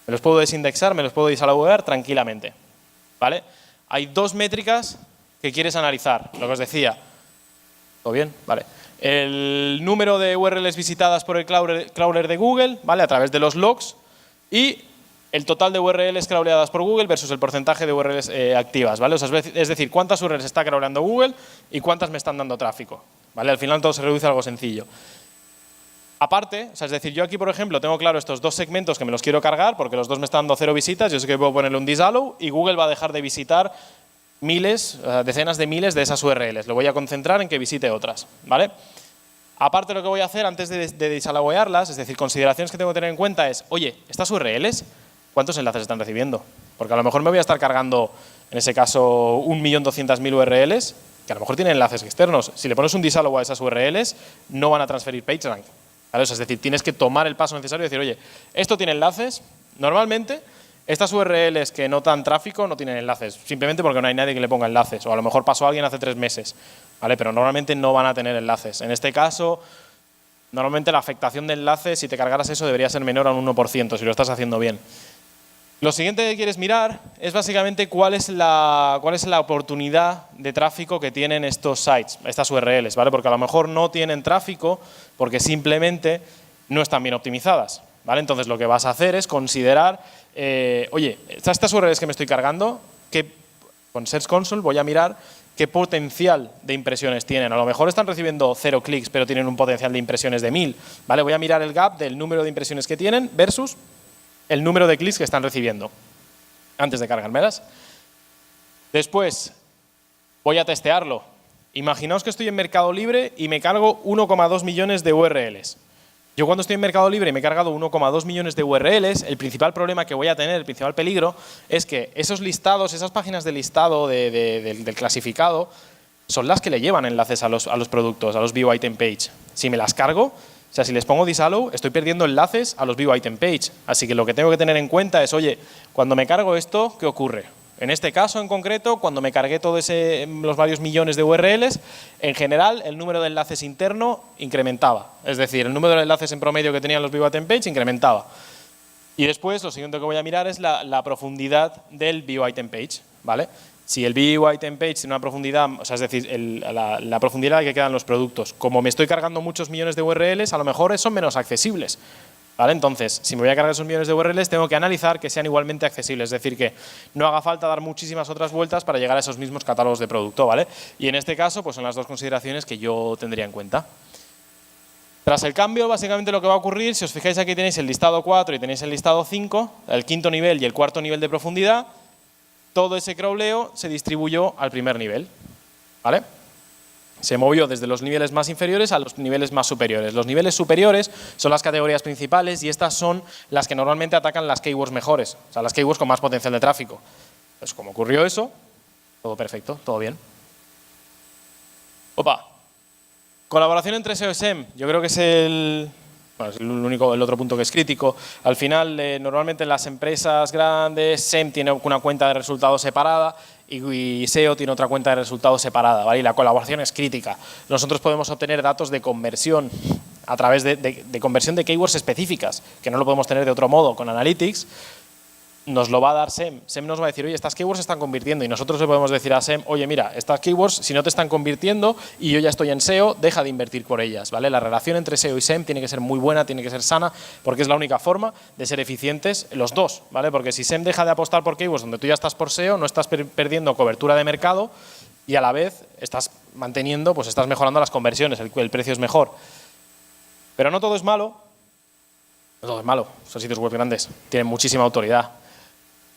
Me los puedo desindexar, me los puedo disalogar tranquilamente, ¿vale? Hay 2 métricas que quieres analizar, lo que os decía. ¿Todo bien? Vale. El número de URLs visitadas por el crawler de Google, ¿vale? A través de los logs y el total de URLs crawleadas por Google versus el porcentaje de URLs activas, ¿vale? O sea, es decir, cuántas URLs está crawleando Google y cuántas me están dando tráfico, ¿vale? Al final todo se reduce a algo sencillo. Aparte, es decir, yo aquí, por ejemplo, tengo claro estos 2 segmentos que me los quiero cargar porque los 2 me están dando 0 visitas, yo sé que puedo ponerle un disallow y Google va a dejar de visitar miles, decenas de miles de esas URLs. Lo voy a concentrar en que visite otras, ¿vale? Aparte, lo que voy a hacer antes de disallowarlas, es decir, consideraciones que tengo que tener en cuenta es, oye, estas URLs, ¿cuántos enlaces están recibiendo? Porque a lo mejor me voy a estar cargando, en ese caso, 1.200.000 URLs, que a lo mejor tienen enlaces externos. Si le pones un disallow a esas URLs, no van a transferir PageRank, ¿vale? Es decir, tienes que tomar el paso necesario y decir, oye, esto tiene enlaces. Normalmente, estas URLs que no dan tráfico no tienen enlaces, simplemente porque no hay nadie que le ponga enlaces, o a lo mejor pasó a alguien hace 3 meses, ¿vale? Pero normalmente no van a tener enlaces. En este caso, normalmente la afectación de enlaces, si te cargaras eso, debería ser menor a un 1%, si lo estás haciendo bien. Lo siguiente que quieres mirar es básicamente cuál es la oportunidad de tráfico que tienen estos sites, estas URLs, ¿vale? Porque a lo mejor no tienen tráfico porque simplemente no están bien optimizadas, ¿vale? Entonces lo que vas a hacer es considerar, oye, estas URLs que me estoy cargando, con Search Console voy a mirar qué potencial de impresiones tienen. A lo mejor están recibiendo 0 clics, pero tienen un potencial de impresiones de 1000, ¿vale? Voy a mirar el gap del número de impresiones que tienen versus el número de clics que están recibiendo antes de cargármelas. Después, voy a testearlo. Imaginaos que estoy en Mercado Libre y me cargo 1,2 millones de URLs. Yo cuando estoy en Mercado Libre y me he cargado 1,2 millones de URLs, el principal problema que voy a tener, el principal peligro, es que esos listados, esas páginas de listado del clasificado, son las que le llevan enlaces a los productos, a los View Item Page. Si me las cargo, o sea, si les pongo disallow, estoy perdiendo enlaces a los View Item Page. Así que lo que tengo que tener en cuenta es, oye, cuando me cargo esto, ¿qué ocurre? En este caso en concreto, cuando me cargué todos los varios millones de URLs, en general el número de enlaces interno incrementaba. Es decir, el número de enlaces en promedio que tenían los View Item Page incrementaba. Y después lo siguiente que voy a mirar es la profundidad del View Item Page, ¿vale? Si el View Item Page tiene una profundidad, o sea, es decir, la profundidad que quedan los productos, como me estoy cargando muchos millones de URLs, a lo mejor son menos accesibles, ¿vale? Entonces, si me voy a cargar esos millones de URLs, tengo que analizar que sean igualmente accesibles, es decir, que no haga falta dar muchísimas otras vueltas para llegar a esos mismos catálogos de producto, ¿vale? Y en este caso, pues son las 2 consideraciones que yo tendría en cuenta. Tras el cambio, básicamente lo que va a ocurrir, si os fijáis aquí tenéis el listado 4 y tenéis el listado 5, el 5.º nivel y el 4.º nivel de profundidad, todo ese crawleo se distribuyó al primer nivel, ¿vale? Se movió desde los niveles más inferiores a los niveles más superiores. Los niveles superiores son las categorías principales y estas son las que normalmente atacan las keywords mejores, o sea, las keywords con más potencial de tráfico. Pues como ocurrió eso, todo perfecto, todo bien. Opa. Colaboración entre SEO y SEM, yo creo que es Bueno, es el otro punto que es crítico. Al final, normalmente en las empresas grandes, SEM tiene una cuenta de resultados separada y SEO tiene otra cuenta de resultados separada, ¿vale? Y la colaboración es crítica. Nosotros podemos obtener datos de conversión a través de conversión de keywords específicas, que no lo podemos tener de otro modo con Analytics. Nos lo va a dar SEM. SEM nos va a decir, oye, estas keywords se están convirtiendo, y nosotros le podemos decir a SEM, oye, mira, estas keywords, si no te están convirtiendo y yo ya estoy en SEO, deja de invertir por ellas, ¿vale? La relación entre SEO y SEM tiene que ser muy buena, tiene que ser sana, porque es la única forma de ser eficientes los dos, ¿vale? Porque si SEM deja de apostar por keywords donde tú ya estás por SEO, no estás perdiendo cobertura de mercado y a la vez estás manteniendo, pues estás mejorando las conversiones, el precio es mejor. Pero no todo es malo. No todo es malo, son sitios web grandes, tienen muchísima autoridad.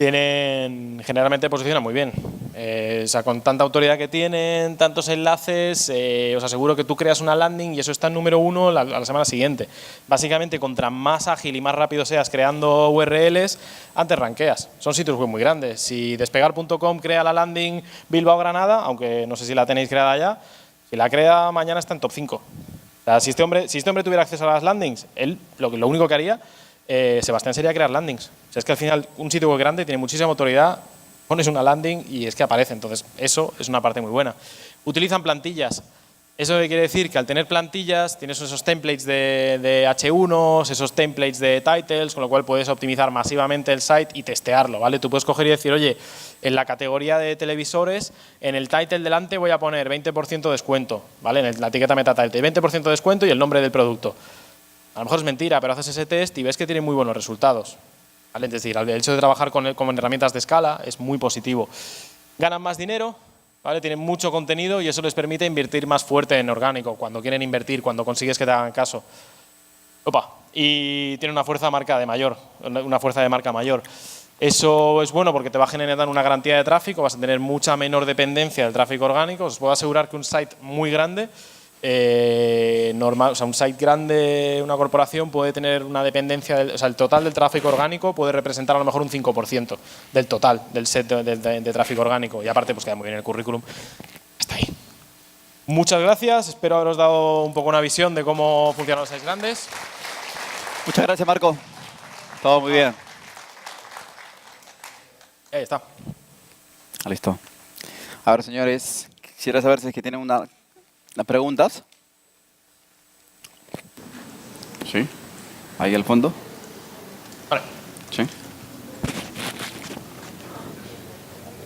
Generalmente posicionan muy bien. O sea, con tanta autoridad que tienen, tantos enlaces, os aseguro que tú creas una landing y eso está en número 1 a la semana siguiente. Básicamente, contra más ágil y más rápido seas creando URLs, antes ranqueas. Son sitios web muy grandes. Si despegar.com crea la landing Bilbao-Granada, aunque no sé si la tenéis creada ya, si la crea mañana está en top 5. O sea, si este hombre tuviera acceso a las landings, él lo único que haría, Sebastián, sería crear landings. O sea, es que al final un sitio web grande tiene muchísima autoridad, pones una landing y es que aparece. Entonces, eso es una parte muy buena. Utilizan plantillas. Eso quiere decir que al tener plantillas tienes esos templates de H1, esos templates de titles, con lo cual puedes optimizar masivamente el site y testearlo, ¿vale? Tú puedes coger y decir, oye, en la categoría de televisores, en el title delante voy a poner 20% de descuento, ¿vale? En la etiqueta meta title, 20% de descuento y el nombre del producto. A lo mejor es mentira, pero haces ese test y ves que tiene muy buenos resultados, ¿vale? Es decir, el hecho de trabajar con herramientas de escala es muy positivo. Ganan más dinero, ¿vale? Tienen mucho contenido y eso les permite invertir más fuerte en orgánico, cuando quieren invertir, cuando consigues que te hagan caso. Y tienen una fuerza de marca mayor. Eso es bueno porque te va a generar una garantía de tráfico, vas a tener mucha menor dependencia del tráfico orgánico. Os puedo asegurar que un site muy grande, normal, o sea, un site grande, una corporación puede tener una dependencia, o sea, el total del tráfico orgánico puede representar a lo mejor un 5% del total del set de tráfico orgánico, y aparte pues queda muy bien el currículum. Hasta ahí. Muchas gracias, espero haberos dado un poco una visión de cómo funcionan los sites grandes. Muchas gracias, Marco. Todo muy bien. Ahí está. Listo. A ver, señores, quisiera saber si es que tienen unas preguntas. Sí. Ahí al fondo. Vale. Sí.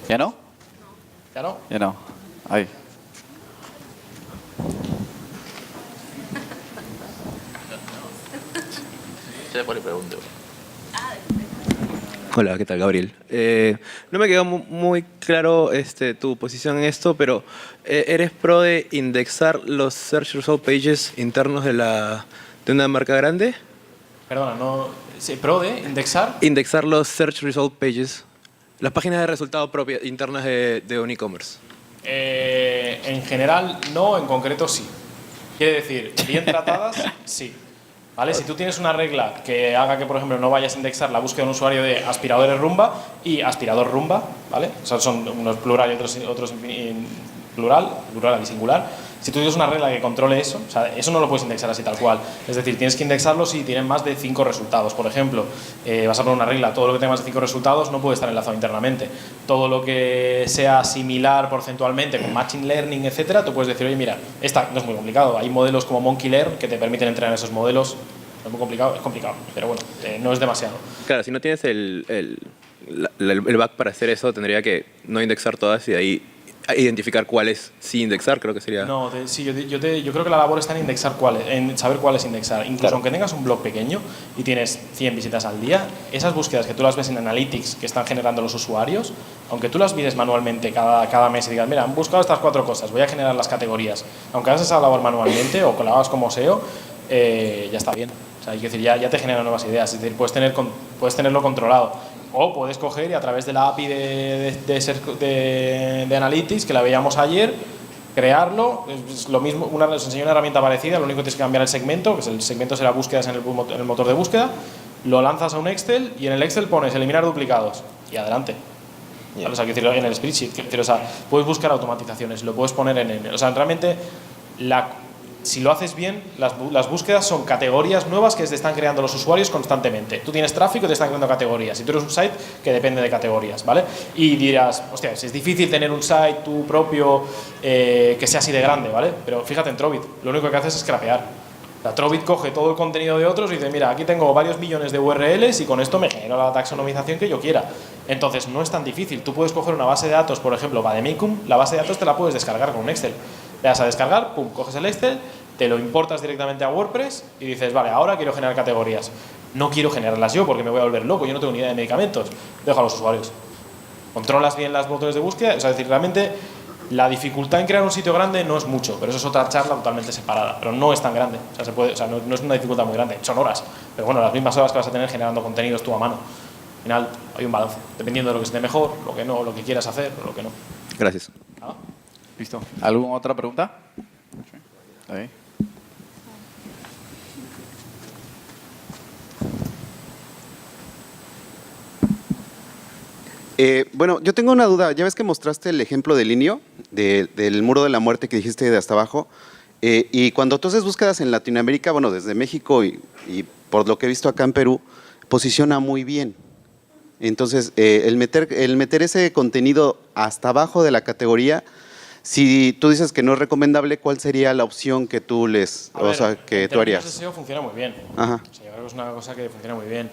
¿Ya no? ¿Ya no? Ya no. Ahí. Se le pone pregunta. Hola, ¿qué tal, Gabriel? No me quedó muy claro tu posición en esto, pero ¿eres pro de indexar los Search Result Pages internos de una marca grande? Perdona, no. Sí, pro de indexar. Indexar los Search Result Pages, las páginas de resultado propias internas de un e-commerce. En general no, en concreto sí. Quiere decir, bien tratadas, sí. ¿Vale? Si tú tienes una regla que haga que, por ejemplo, no vayas a indexar la búsqueda de un usuario de aspiradores Rumba y aspirador Rumba, ¿vale? O sea, son unos plural y otros en plural y singular. Si tú tienes una regla que controle eso, o sea, eso no lo puedes indexar así tal cual. Es decir, tienes que indexarlo si tienen más de 5 resultados. Por ejemplo, vas a poner una regla, todo lo que tenga más de 5 resultados no puede estar enlazado internamente. Todo lo que sea similar porcentualmente, con Machine Learning, etcétera, tú puedes decir, oye, mira, esta no es muy complicado. Hay modelos como Monkey Learn que te permiten entrenar esos modelos. No es muy complicado, es complicado, pero bueno, no es demasiado. Claro, si no tienes el back para hacer eso, tendría que no indexar todas y de ahí identificar cuáles sí indexar, creo que sería... No, sí, yo creo que la labor está en indexar en saber cuáles indexar. Incluso claro. Aunque tengas un blog pequeño y tienes 100 visitas al día, esas búsquedas que tú las ves en Analytics que están generando los usuarios, aunque tú las mires manualmente cada mes y digas, mira, han buscado estas 4 cosas, voy a generar las categorías. Aunque hagas esa labor manualmente o que la hagas como SEO, ya está bien. O sea, hay que decir, ya te genera nuevas ideas, es decir, puedes tenerlo controlado. O puedes coger y a través de la API de Analytics, que la veíamos ayer, crearlo. Es lo mismo, os enseño una herramienta parecida, lo único que tienes que cambiar el segmento, que el segmento será búsquedas en el motor de búsqueda, lo lanzas a un Excel y en el Excel pones eliminar duplicados y adelante. Yeah. O sea, quiero decir, en el spreadsheet, o sea, puedes buscar automatizaciones, lo puedes poner o sea, realmente si lo haces bien, las búsquedas son categorías nuevas que se están creando los usuarios constantemente. Tú tienes tráfico y te están creando categorías. Y tú eres un site que depende de categorías, ¿vale? Y dirás, hostia, es difícil tener un site tu propio que sea así de grande, ¿vale? Pero fíjate en Trovit, lo único que haces es scrapear. La Trovit coge todo el contenido de otros y dice, mira, aquí tengo varios millones de URLs y con esto me genero la taxonomización que yo quiera. Entonces, no es tan difícil. Tú puedes coger una base de datos, por ejemplo, Vademecum, la base de datos te la puedes descargar con un Excel. Le das a descargar, pum, coges el Excel, te lo importas directamente a WordPress y dices, vale, ahora quiero generar categorías. No quiero generarlas yo porque me voy a volver loco, yo no tengo ni idea de medicamentos. Dejo a los usuarios. Controlas bien las motores de búsqueda, o sea, es decir, realmente la dificultad en crear un sitio grande no es mucho, pero eso es otra charla totalmente separada, pero no es tan grande, o sea, no es una dificultad muy grande, son horas, pero bueno, las mismas horas que vas a tener generando contenidos tú a mano. Al final hay un balance, dependiendo de lo que esté mejor, lo que no, lo que quieras hacer, o lo que no. Gracias. ¿Ah? Listo. ¿Alguna otra pregunta? Ahí. Bueno, yo tengo una duda. Ya ves que mostraste el ejemplo del Linio, del muro de la muerte que dijiste de hasta abajo. Y cuando tú haces búsquedas en Latinoamérica, bueno, desde México y por lo que he visto acá en Perú, posiciona muy bien. Entonces, el meter ese contenido hasta abajo de la categoría, si tú dices que no es recomendable, ¿cuál sería la opción que tú que tú harías? En SEO funciona muy bien. Ajá. O sea, yo creo que es una cosa que funciona muy bien.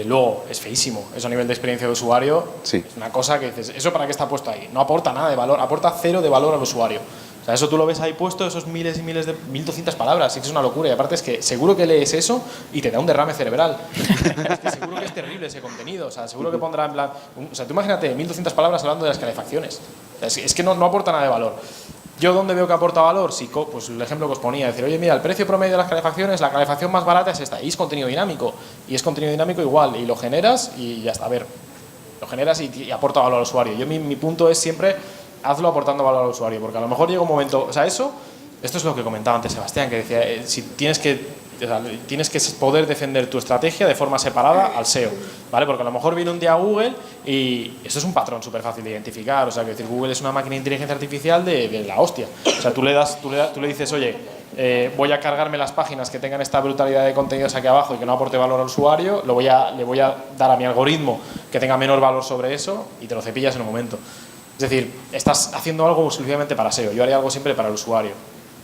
Luego, es feísimo. Eso a nivel de experiencia de usuario. Sí. Es una cosa que dices, ¿eso para qué está puesto ahí? No aporta nada de valor, aporta cero de valor al usuario. O sea, eso tú lo ves ahí puesto, esos miles y miles de 1200 palabras, es una locura. Y aparte es que seguro que lees eso y te da un derrame cerebral. Es que seguro que es terrible ese contenido. O sea, seguro que pondrá en plan. O sea, tú imagínate 1200 palabras hablando de las calefacciones. O sea, es que no aporta nada de valor. ¿Yo dónde veo que aporta valor? Sí, pues el ejemplo que os ponía, decir, oye, mira, el precio promedio de las calefacciones, la calefacción más barata es esta, y es contenido dinámico. Y es contenido dinámico igual, y lo generas y ya está. A ver, lo generas y aporta valor al usuario. Mi punto es siempre hazlo aportando valor al usuario, porque a lo mejor llega un momento, o sea, esto es lo que comentaba antes Sebastián, que decía, si tienes que poder defender tu estrategia de forma separada al SEO, ¿vale? Porque a lo mejor viene un día Google y esto es un patrón súper fácil de identificar, o sea, que decir, Google es una máquina de inteligencia artificial de la hostia. O sea, tú le dices, oye, voy a cargarme las páginas que tengan esta brutalidad de contenidos aquí abajo y que no aporte valor al usuario, le voy a dar a mi algoritmo que tenga menor valor sobre eso y te lo cepillas en un momento. Es decir, estás haciendo algo exclusivamente para SEO. Yo haría algo siempre para el usuario.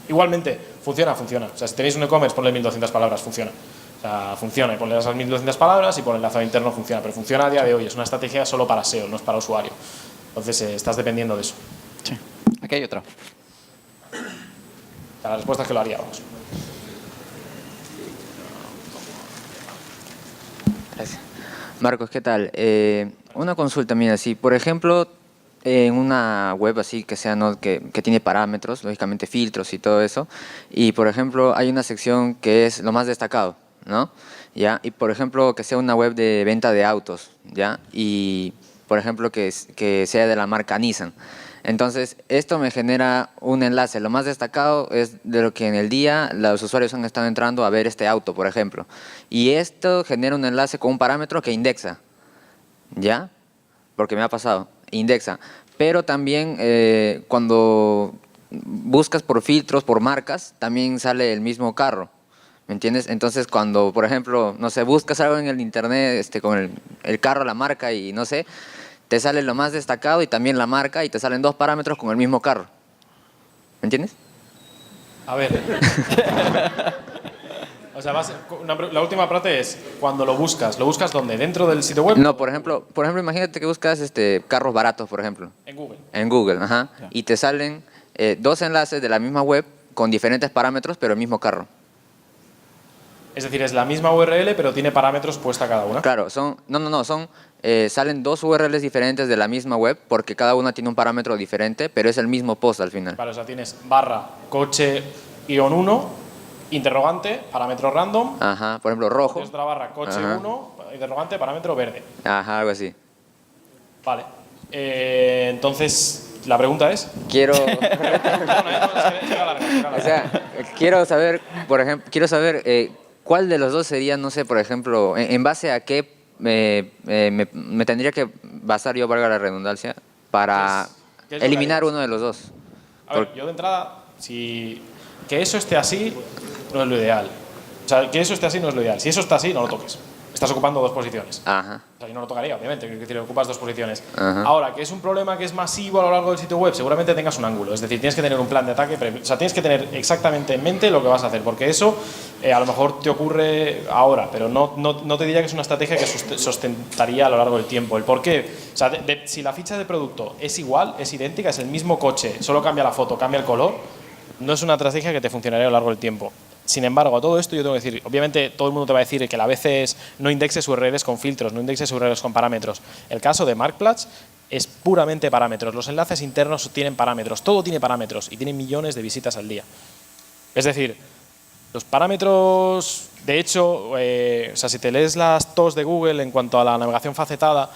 Igualmente, funciona. O sea, si tenéis un e-commerce, ponle 1200 palabras, funciona. O sea, funciona y ponle esas 1200 palabras y por el enlazado interno funciona. Pero funciona a día de hoy, es una estrategia solo para SEO, no es para usuario. Entonces, estás dependiendo de eso. Sí. Aquí hay otra. La respuesta es que lo haríamos. Gracias. Marcos, ¿qué tal? Una consulta, mira, si por ejemplo en una web así que sea que tiene parámetros, lógicamente filtros y todo eso, y por ejemplo hay una sección que es lo más destacado, ¿no? ¿Ya? Y por ejemplo que sea una web de venta de autos, ¿ya? Y por ejemplo que sea de la marca Nissan. Entonces, esto me genera un enlace. Lo más destacado es de lo que en el día los usuarios han estado entrando a ver este auto, por ejemplo. Y esto genera un enlace con un parámetro que indexa, ¿ya? Porque me ha pasado, indexa. Pero también cuando buscas por filtros, por marcas, también sale el mismo carro, ¿me entiendes? Entonces, cuando, por ejemplo, no sé, buscas algo en el internet con el carro, la marca y no sé, te sale lo más destacado y también la marca y te salen dos parámetros con el mismo carro. ¿Me entiendes? A ver. O sea, la última parte es cuando ¿lo buscas dónde? ¿Dentro del sitio web? No, por ejemplo, imagínate que buscas carros baratos, por ejemplo. En Google. En Google, ajá. Ya. Y te salen dos enlaces de la misma web con diferentes parámetros, pero el mismo carro. Es decir, es la misma URL, pero tiene parámetros puesta cada una. Claro, salen dos URLs diferentes de la misma web porque cada una tiene un parámetro diferente, pero es el mismo post al final. Vale, o sea, tienes barra, coche, guión 1, interrogante, parámetro random. Ajá, por ejemplo, rojo. Tienes otra barra, coche Ajá. 1, interrogante, parámetro verde. Ajá, algo así. Vale. Entonces, la pregunta es... Quiero... Perdona, es que era larga. O sea, quiero saber cuál de los dos sería, no sé, por ejemplo, en base a qué me tendría que basar yo, valga la redundancia, para ¿Qué es lo que eliminar harías? uno de los dos. A ver, yo de entrada, si Que eso esté así no es lo ideal. O sea, que eso esté así no es lo ideal. Si eso está así, no lo toques. Estás ocupando 2 posiciones. Ajá. O sea, yo no lo tocaría, obviamente, es decir, ocupas 2 posiciones. Ajá. Ahora, que es un problema que es masivo a lo largo del sitio web, seguramente tengas un ángulo. Es decir, tienes que tener un plan de ataque, o sea, tienes que tener exactamente en mente lo que vas a hacer, porque eso a lo mejor te ocurre ahora, pero no te diría que es una estrategia que sustentaría a lo largo del tiempo. ¿El por qué? O sea, si la ficha de producto es igual, es idéntica, es el mismo coche, solo cambia la foto, cambia el color, no es una estrategia que te funcionaría a lo largo del tiempo. Sin embargo, a todo esto yo tengo que decir, obviamente todo el mundo te va a decir que a veces no indexes URLs con filtros, no indexes URLs con parámetros. El caso de Marktplatz es puramente parámetros. Los enlaces internos tienen parámetros, todo tiene parámetros y tiene millones de visitas al día. Es decir, los parámetros, de hecho, o sea, si te lees las TOS de Google en cuanto a la navegación facetada,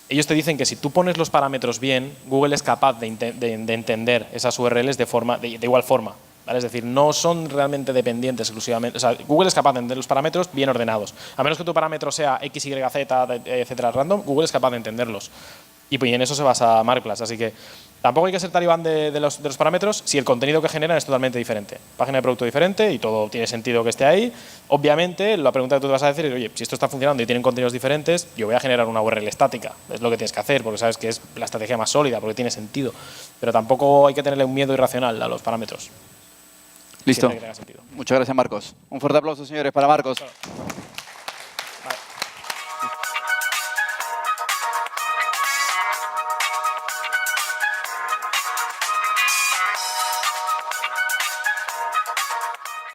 ellos te dicen que si tú pones los parámetros bien, Google es capaz de entender esas URLs de igual forma. ¿Vale? Es decir, no son realmente dependientes exclusivamente. O sea, Google es capaz de entender los parámetros bien ordenados. A menos que tu parámetro sea X, Y, Z, etcétera, random, Google es capaz de entenderlos. Y en eso se basa Marktplatz. Así que tampoco hay que ser talibán de los parámetros si el contenido que generan es totalmente diferente. Página de producto diferente y todo tiene sentido que esté ahí. Obviamente, la pregunta que tú te vas a decir es, oye, si esto está funcionando y tienen contenidos diferentes, yo voy a generar una URL estática. Es lo que tienes que hacer, porque sabes que es la estrategia más sólida, porque tiene sentido. Pero tampoco hay que tenerle un miedo irracional a los parámetros. Listo. Siempre que tenga sentido. Muchas gracias, Marcos. Un fuerte aplauso, señores, para Marcos. Claro.